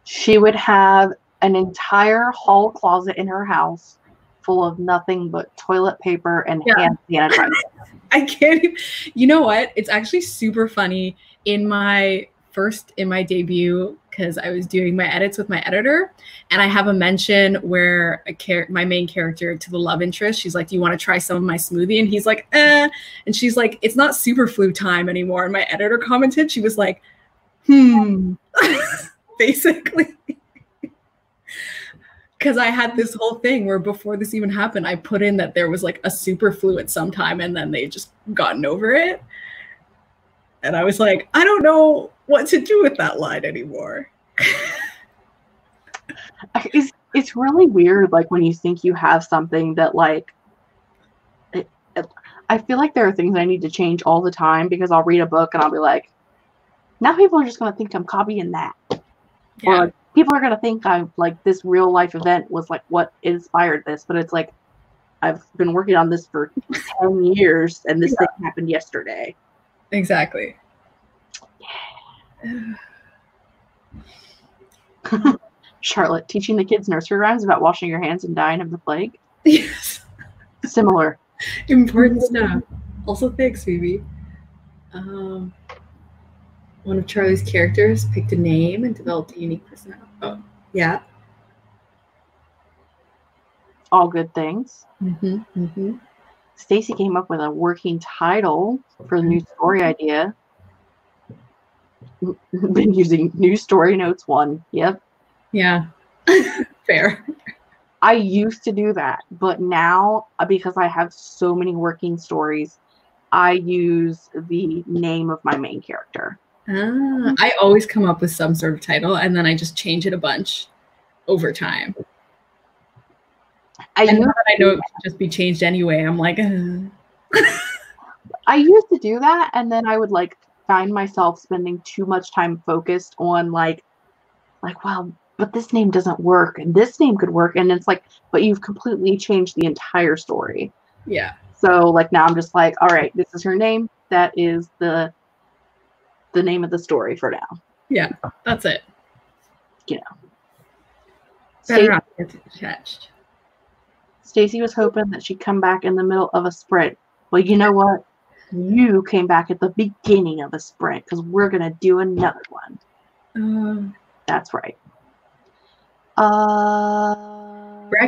She would have an entire hall closet in her house full of nothing but toilet paper and hand sanitizer. I can't even, you know what? It's actually super funny. In my debut, because I was doing my edits with my editor, and I have a mention where my main character to the love interest, she's like, do you want to try some of my smoothie? And he's like, eh. And she's like, it's not super flu time anymore. And my editor commented, she was like, basically. Because I had this whole thing where before this even happened, I put in that there was like a super flu at some time and then they just gotten over it. And I was like, I don't know what to do with that line anymore. It's really weird, like when you think you have something that like, I feel like there are things I need to change all the time because I'll read a book and I'll be like, now people are just going to think I'm copying that. Yeah. Or like, people are going to think I'm like this real life event was like what inspired this. But it's like, I've been working on this for 10 years and this thing happened yesterday. Exactly. Charlotte, teaching the kids nursery rhymes about washing your hands and dying of the plague. Yes. Similar. Important stuff. Also, thanks, Phoebe. One of Charlie's characters picked a name and developed a unique personality. Oh, yeah. All good things. Mm-hmm, mm-hmm. Stacey came up with a working title for the new story idea. Been using new story notes 1. Yep. Yeah. Fair. I used to do that, but now because I have so many working stories, I use the name of my main character. I always come up with some sort of title and then I just change it a bunch over time. I know it could just be changed anyway. I'm like, I used to do that, and then I would like find myself spending too much time focused on like, well, but this name doesn't work, and this name could work, and it's like, but you've completely changed the entire story. Yeah. So like now I'm just like, all right, this is her name. That is the name of the story for now. Yeah, that's it. You know. Better not get attached. Stacey was hoping that she'd come back in the middle of a sprint. Well, you know what? You came back at the beginning of a sprint because we're going to do another one. That's right.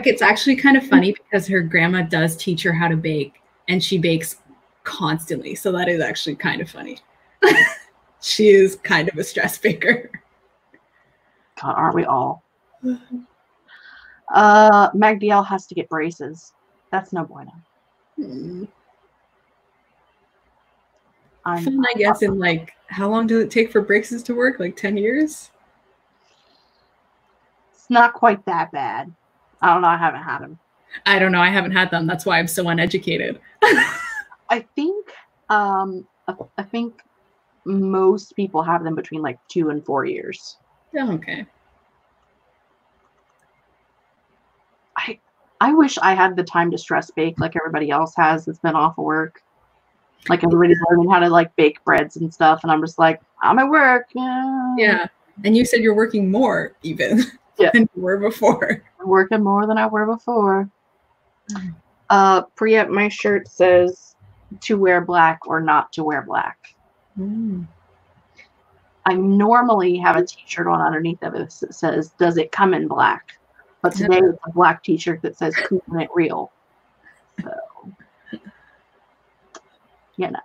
It's actually kind of funny because her grandma does teach her how to bake, and she bakes constantly. So that is actually kind of funny. She is kind of a stress baker. God, aren't we all? MagDL has to get braces. That's no bueno. I guess in like, how long does it take for braces to work? Like 10 years? It's not quite that bad. I don't know. I haven't had them. I don't know. I haven't had them. That's why I'm so uneducated. I think most people have them between like 2 and 4 years. Oh, okay. I wish I had the time to stress bake like everybody else has that's been off of work. Like everybody's learning how to like bake breads and stuff, and I'm just like, I'm at work. Yeah. And you said you're working more even than you were before. I'm working more than I were before. Priya, my shirt says to wear black or not to wear black. I normally have a t-shirt on underneath of it that says, does it come in black? But today it's a black t-shirt that says, keeping it real. So, you know.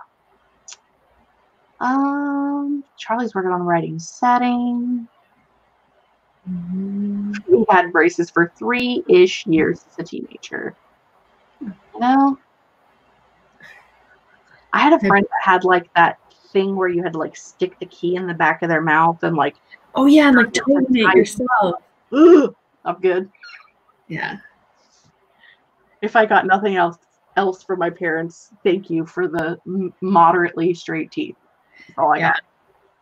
Charlie's working on writing setting. He had braces for 3-ish years as a teenager. You know? I had a friend that had like that thing where you had to like stick the key in the back of their mouth and like, oh yeah, and like tone it yourself. Ugh, I'm good. Yeah. If I got nothing else from my parents, thank you for the moderately straight teeth. That's all I got.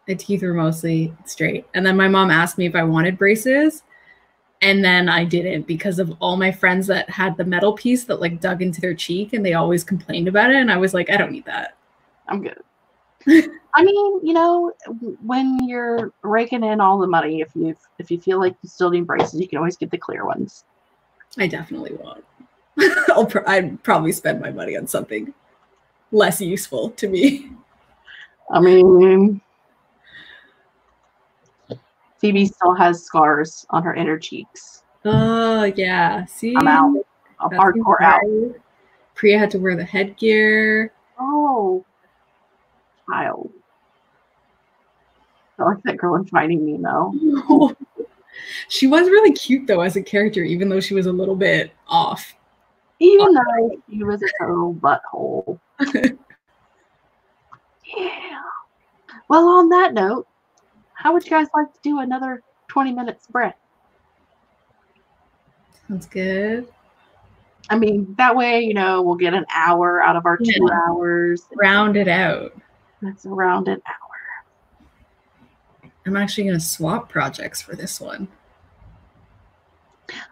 My teeth were mostly straight. And then my mom asked me if I wanted braces. And then I didn't because of all my friends that had the metal piece that like dug into their cheek and they always complained about it. And I was like, I don't need that. I'm good. I mean, you know, when you're raking in all the money, if you feel like you still need braces, you can always get the clear ones. I definitely won't. I'd probably spend my money on something less useful to me. I mean, Phoebe still has scars on her inner cheeks. Oh, yeah. See? I'm out. I'm hardcore out. Priya had to wear the headgear. Oh. Child. I like that girl in Finding Nemo. She was really cute, though, as a character, even though she was a little bit off. Even though she was a total butthole. Yeah. Well, on that note, how would you guys like to do another 20-minute spread? Sounds good. I mean, that way, you know, we'll get an hour out of our 2 hours. Round it out. That's around an hour. I'm actually going to swap projects for this one.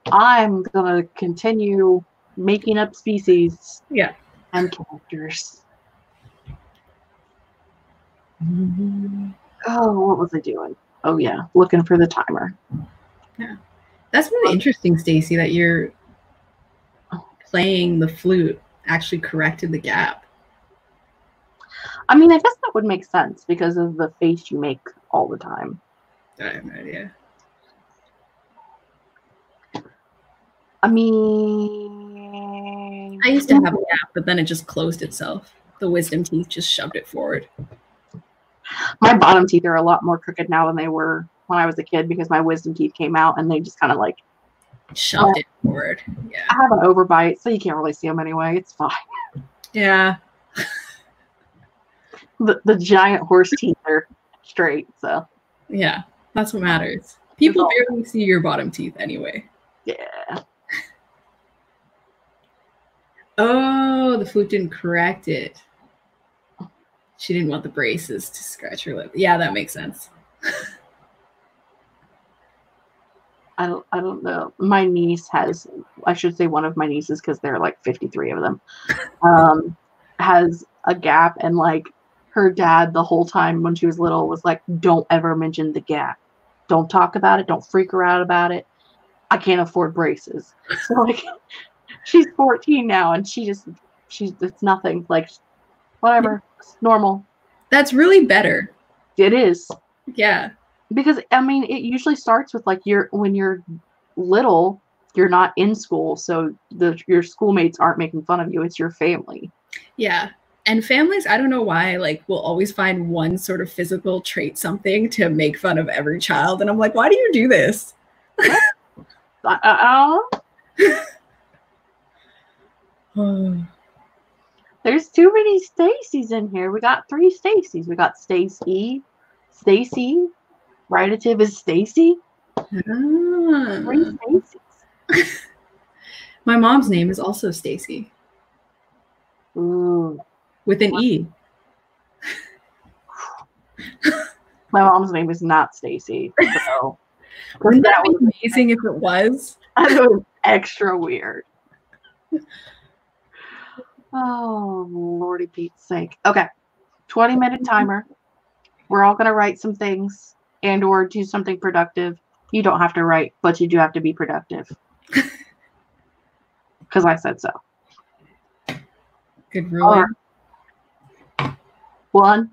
I'm going to continue making up species. Yeah. And characters. Oh, what was I doing? Oh, yeah. Looking for the timer. Yeah. That's really interesting, Stacey, that you're playing the flute actually corrected the gap. I mean, I guess that would make sense because of the face you make all the time. I have no idea. I mean... I used to have a gap, but then it just closed itself. The wisdom teeth just shoved it forward. My bottom teeth are a lot more crooked now than they were when I was a kid because my wisdom teeth came out and they just kind of like... shoved it forward. Yeah. I have an overbite, so you can't really see them anyway. It's fine. Yeah. The giant horse teeth are straight, so... Yeah, that's what matters. People barely see your bottom teeth anyway. Yeah. Oh, the flute didn't correct it. She didn't want the braces to scratch her lip. Yeah, that makes sense. I don't know. My niece has, I should say one of my nieces, because there are like 53 of them, has a gap, and like her dad the whole time when she was little was like, don't ever mention the gap. Don't talk about it. Don't freak her out about it. I can't afford braces. So like, she's 14 now, and she's it's nothing. Like, whatever. It's normal. That's really better. It is. Yeah. Because I mean, it usually starts with like when you're little, you're not in school, so your schoolmates aren't making fun of you. It's your family. Yeah. And families, I don't know why, like, will always find one sort of physical trait, something to make fun of every child. And I'm like, why do you do this? There's too many Stacys in here. We got 3 Stacys. We got Stacy, Stacy. Relative is Stacy. 3 Stacys. My mom's name is also Stacy. Ooh. With an E. My mom's name is not Stacy. So wouldn't that be amazing if it was? That was extra weird. Oh, Lordy Pete's sake. Okay. 20-minute timer. We're all going to write some things and or do something productive. You don't have to write, but you do have to be productive. Because I said so. Good ruling. Right. 1,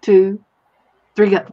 2, 3, go.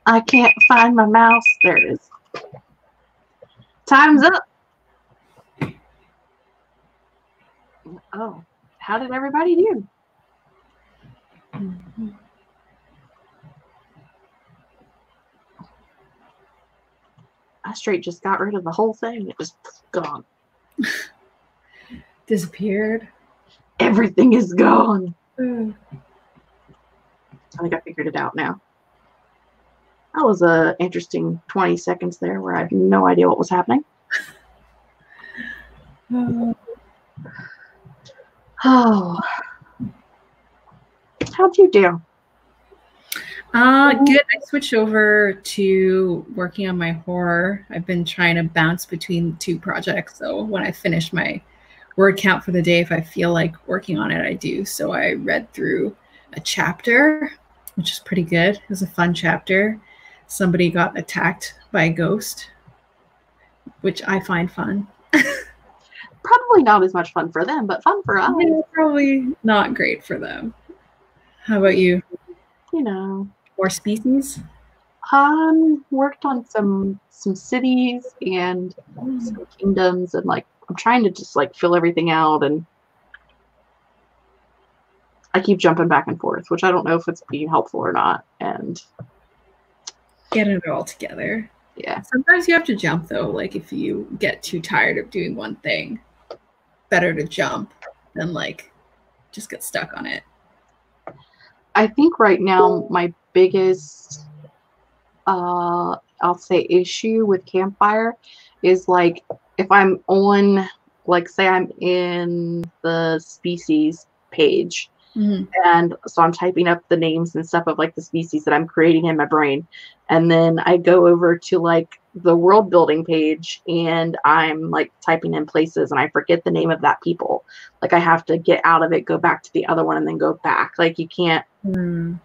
I can't find my mouse. There it is. Time's up. Oh, how did everybody do? I straight just got rid of the whole thing. It was gone. Disappeared. Everything is gone. I think I figured it out now. That was an interesting 20 seconds there where I had no idea what was happening. Oh. How'd you do? Good. I switched over to working on my horror. I've been trying to bounce between 2 projects. So when I finish my word count for the day, if I feel like working on it, I do. So I read through a chapter, which is pretty good. It was a fun chapter. Somebody got attacked by a ghost, which I find fun. Probably not as much fun for them, but fun for us. Yeah, probably not great for them. How about you? You know. More species? Worked on some cities and some kingdoms, and like I'm trying to just like fill everything out, and I keep jumping back and forth, which I don't know if it's being helpful or not. And getting it all together. Yeah. Sometimes you have to jump though. Like if you get too tired of doing one thing, better to jump than like just get stuck on it. I think right now my biggest I'll say issue with Campfire is like if I'm on, like say I'm in the species page, and so I'm typing up the names and stuff of like the species that I'm creating in my brain, and then I go over to like the world building page and I'm like typing in places and I forget the name of that people. Like I have to get out of it, go back to the other one, and then go back. Like you can't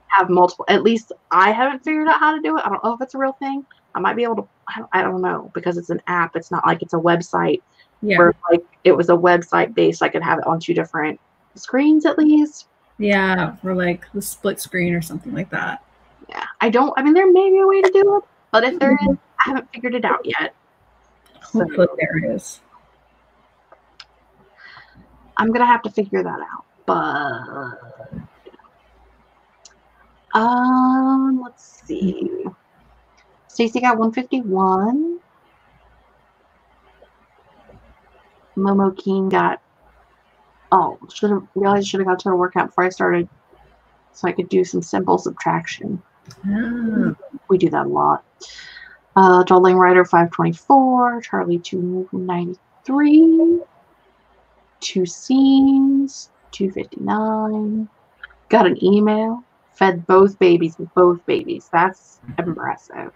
have multiple. At least I haven't figured out how to do it. I don't know if it's a real thing. I might be able to. I don't know, because it's an app. It's not like it's a website. Yeah. Where like it was a website based, I could have it on 2 different screens at least. Yeah, or like the split screen or something like that. Yeah, I mean, there may be a way to do it, but if there is, I haven't figured it out yet. Hopefully there is. I'm gonna have to figure that out. But let's see. Stacy got 151. Momo Keen got. Oh, should have got to a workout before I started, so I could do some simple subtraction. We do that a lot. Dawling Rider 524, Charlie 293, 2 scenes, 259. Got an email. Fed both babies with both babies. That's impressive.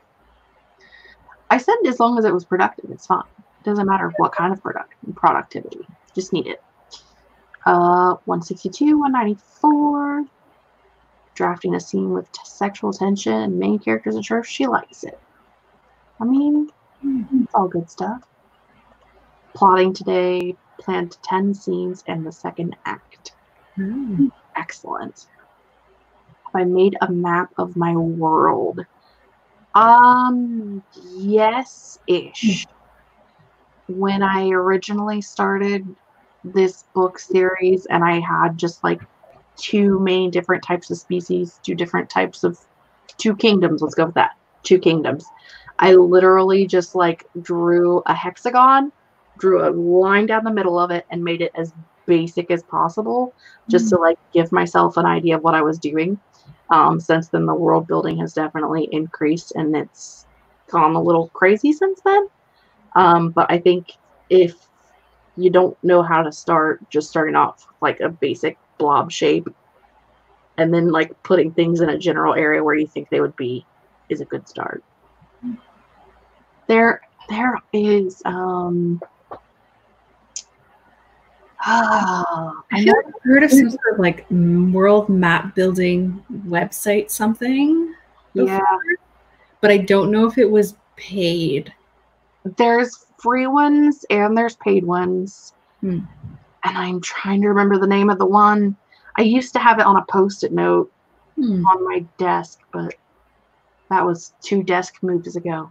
I said as long as it was productive, it's fine. It doesn't matter what kind of productivity. Just need it. 162, 194. Drafting a scene with sexual tension and main characters in church. She likes it. I mean, it's all good stuff. Plotting today, planned 10 scenes and the second act. Excellent. I made a map of my world. Yes-ish. When I originally started this book series and I had just like 2 main different types of species, 2 kingdoms, let's go with that. 2 kingdoms. I literally just like drew a hexagon, drew a line down the middle of it, and made it as basic as possible, just to like give myself an idea of what I was doing. Since then, the world building has definitely increased, and it's gone a little crazy since then. But I think if you don't know how to start, just starting off like a basic blob shape, and then like putting things in a general area where you think they would be, is a good start. There is Oh, I feel like I've heard of some sort of like world map building website something before, but I don't know if it was paid. There's free ones and there's paid ones. Hmm. And I'm trying to remember the name of the one. I used to have it on a Post-it note on my desk, but that was 2 desk moves ago.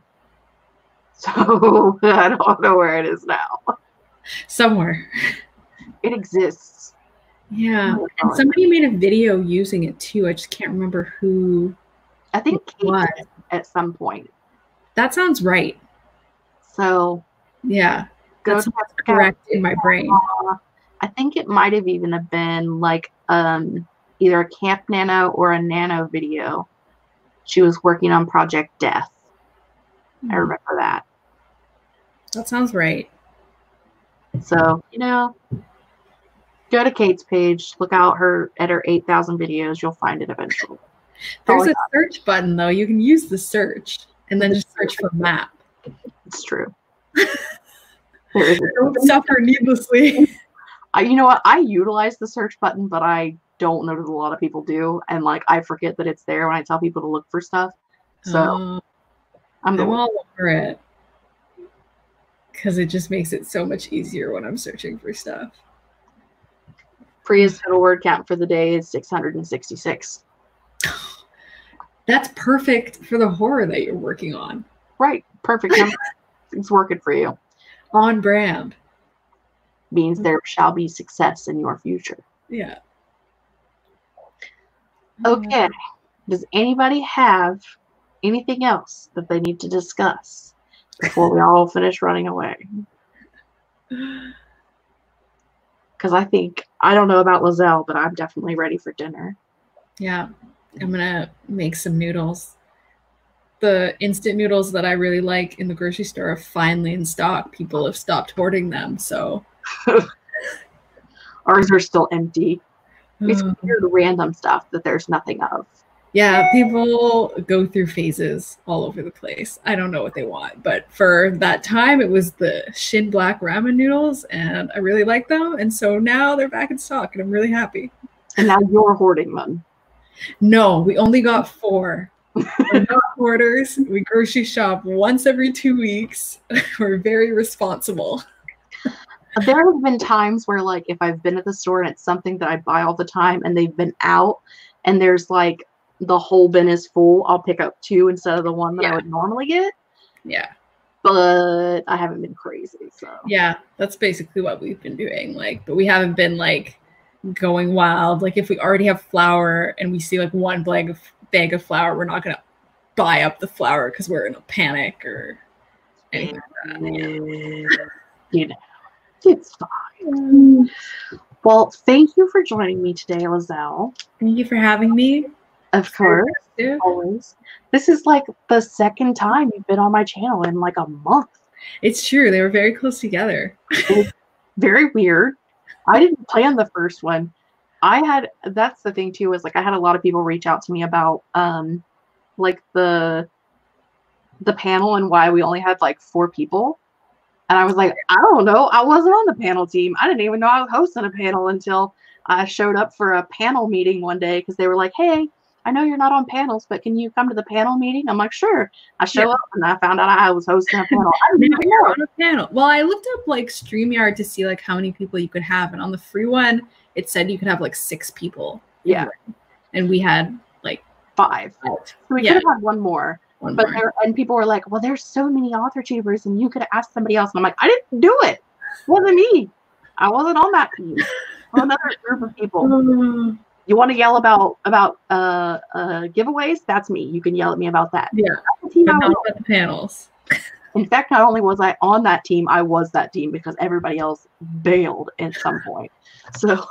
So I don't know where it is now. Somewhere. It exists. Yeah. And somebody made a video using it too. I just can't remember who. I think Kate did at some point. That sounds right. So yeah. That's correct in my brain. I think it might have even been like either a Camp Nano or a Nano video. She was working on Project Death. I remember that. That sounds right. So, you know, go to Kate's page, look out at her 8,000 videos. You'll find it eventually. There's a search button, though. You can use the search and then just search for map. It's true. Don't suffer needlessly. You know what? I utilize the search button, but I don't know that a lot of people do. And, like, I forget that it's there when I tell people to look for stuff. So, I'm all over it. Because it just makes it so much easier when I'm searching for stuff. Priya's total word count for the day is 666. That's perfect for the horror that you're working on. Right. Perfect number. It's working for you. On brand. Means there shall be success in your future. Yeah. Okay. Does anybody have anything else that they need to discuss before we all finish running away? Because I don't know about Liselle, but I'm definitely ready for dinner. Yeah. I'm going to make some noodles. The instant noodles that I really like in the grocery store are finally in stock. People have stopped hoarding them, so. Ours are still empty. It's weird random stuff that there's nothing of. Yeah, people go through phases all over the place. I don't know what they want, but for that time, it was the Shin Black ramen noodles, and I really like them. And so now they're back in stock, and I'm really happy. And now you're hoarding them. No, we only got 4. We're not hoarders. We grocery shop once every 2 weeks. We're very responsible. There have been times where, like, if I've been at the store and it's something that I buy all the time and they've been out and there's, like, the whole bin is full, I'll pick up 2 instead of the one that I would normally get. Yeah. But I haven't been crazy, so. Yeah, that's basically what we've been doing. Like, but we haven't been, like, going wild. Like, if we already have flour and we see, like, one bag of flour, we're not going to buy up the flour because we're in a panic or anything like that. You know, it's fine. Well, thank you for joining me today, Liselle. Thank you for having me. Of course, always. This is like the second time you've been on my channel in like a month. It's true. They were very close together. It's very weird. I didn't plan the first one. That's the thing too, is like I had a lot of people reach out to me about like the panel and why we only had like 4 people. And I was like, I don't know. I wasn't on the panel team. I didn't even know I was hosting a panel until I showed up for a panel meeting one day because they were like, hey, I know you're not on panels, but can you come to the panel meeting? I'm like, sure. I show up and I found out I was hosting a panel. I didn't even know. On a panel. Well, I looked up like StreamYard to see like how many people you could have. And on the free one, it said you could have like 6 people. Yeah. And we had like 5. So we could have had one more. And people were like, well, there's so many Authortubers and you could have asked somebody else. And I'm like, I didn't do it. It wasn't me. I wasn't on that team. Another group of people. You want to yell about giveaways? That's me. You can yell at me about that. Yeah. But not about the panels. In fact, not only was I on that team, I was that team because everybody else bailed at some point. So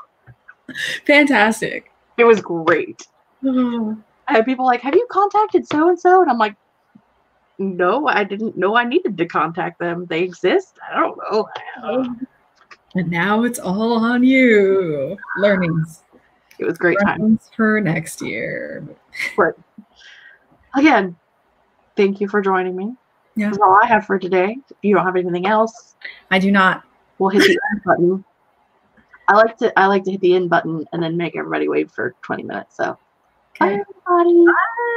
fantastic. It was great. I had people like, have you contacted so-and-so? And I'm like, no, I didn't know I needed to contact them. They exist. I don't know. And now it's all on you. Learnings. It was great time. For next year. But again, thank you for joining me. Yeah. That's all I have for today. If you don't have anything else, I do not. We'll hit the end button. I like to hit the end button and then make everybody wait for 20 minutes. So bye everybody. Bye.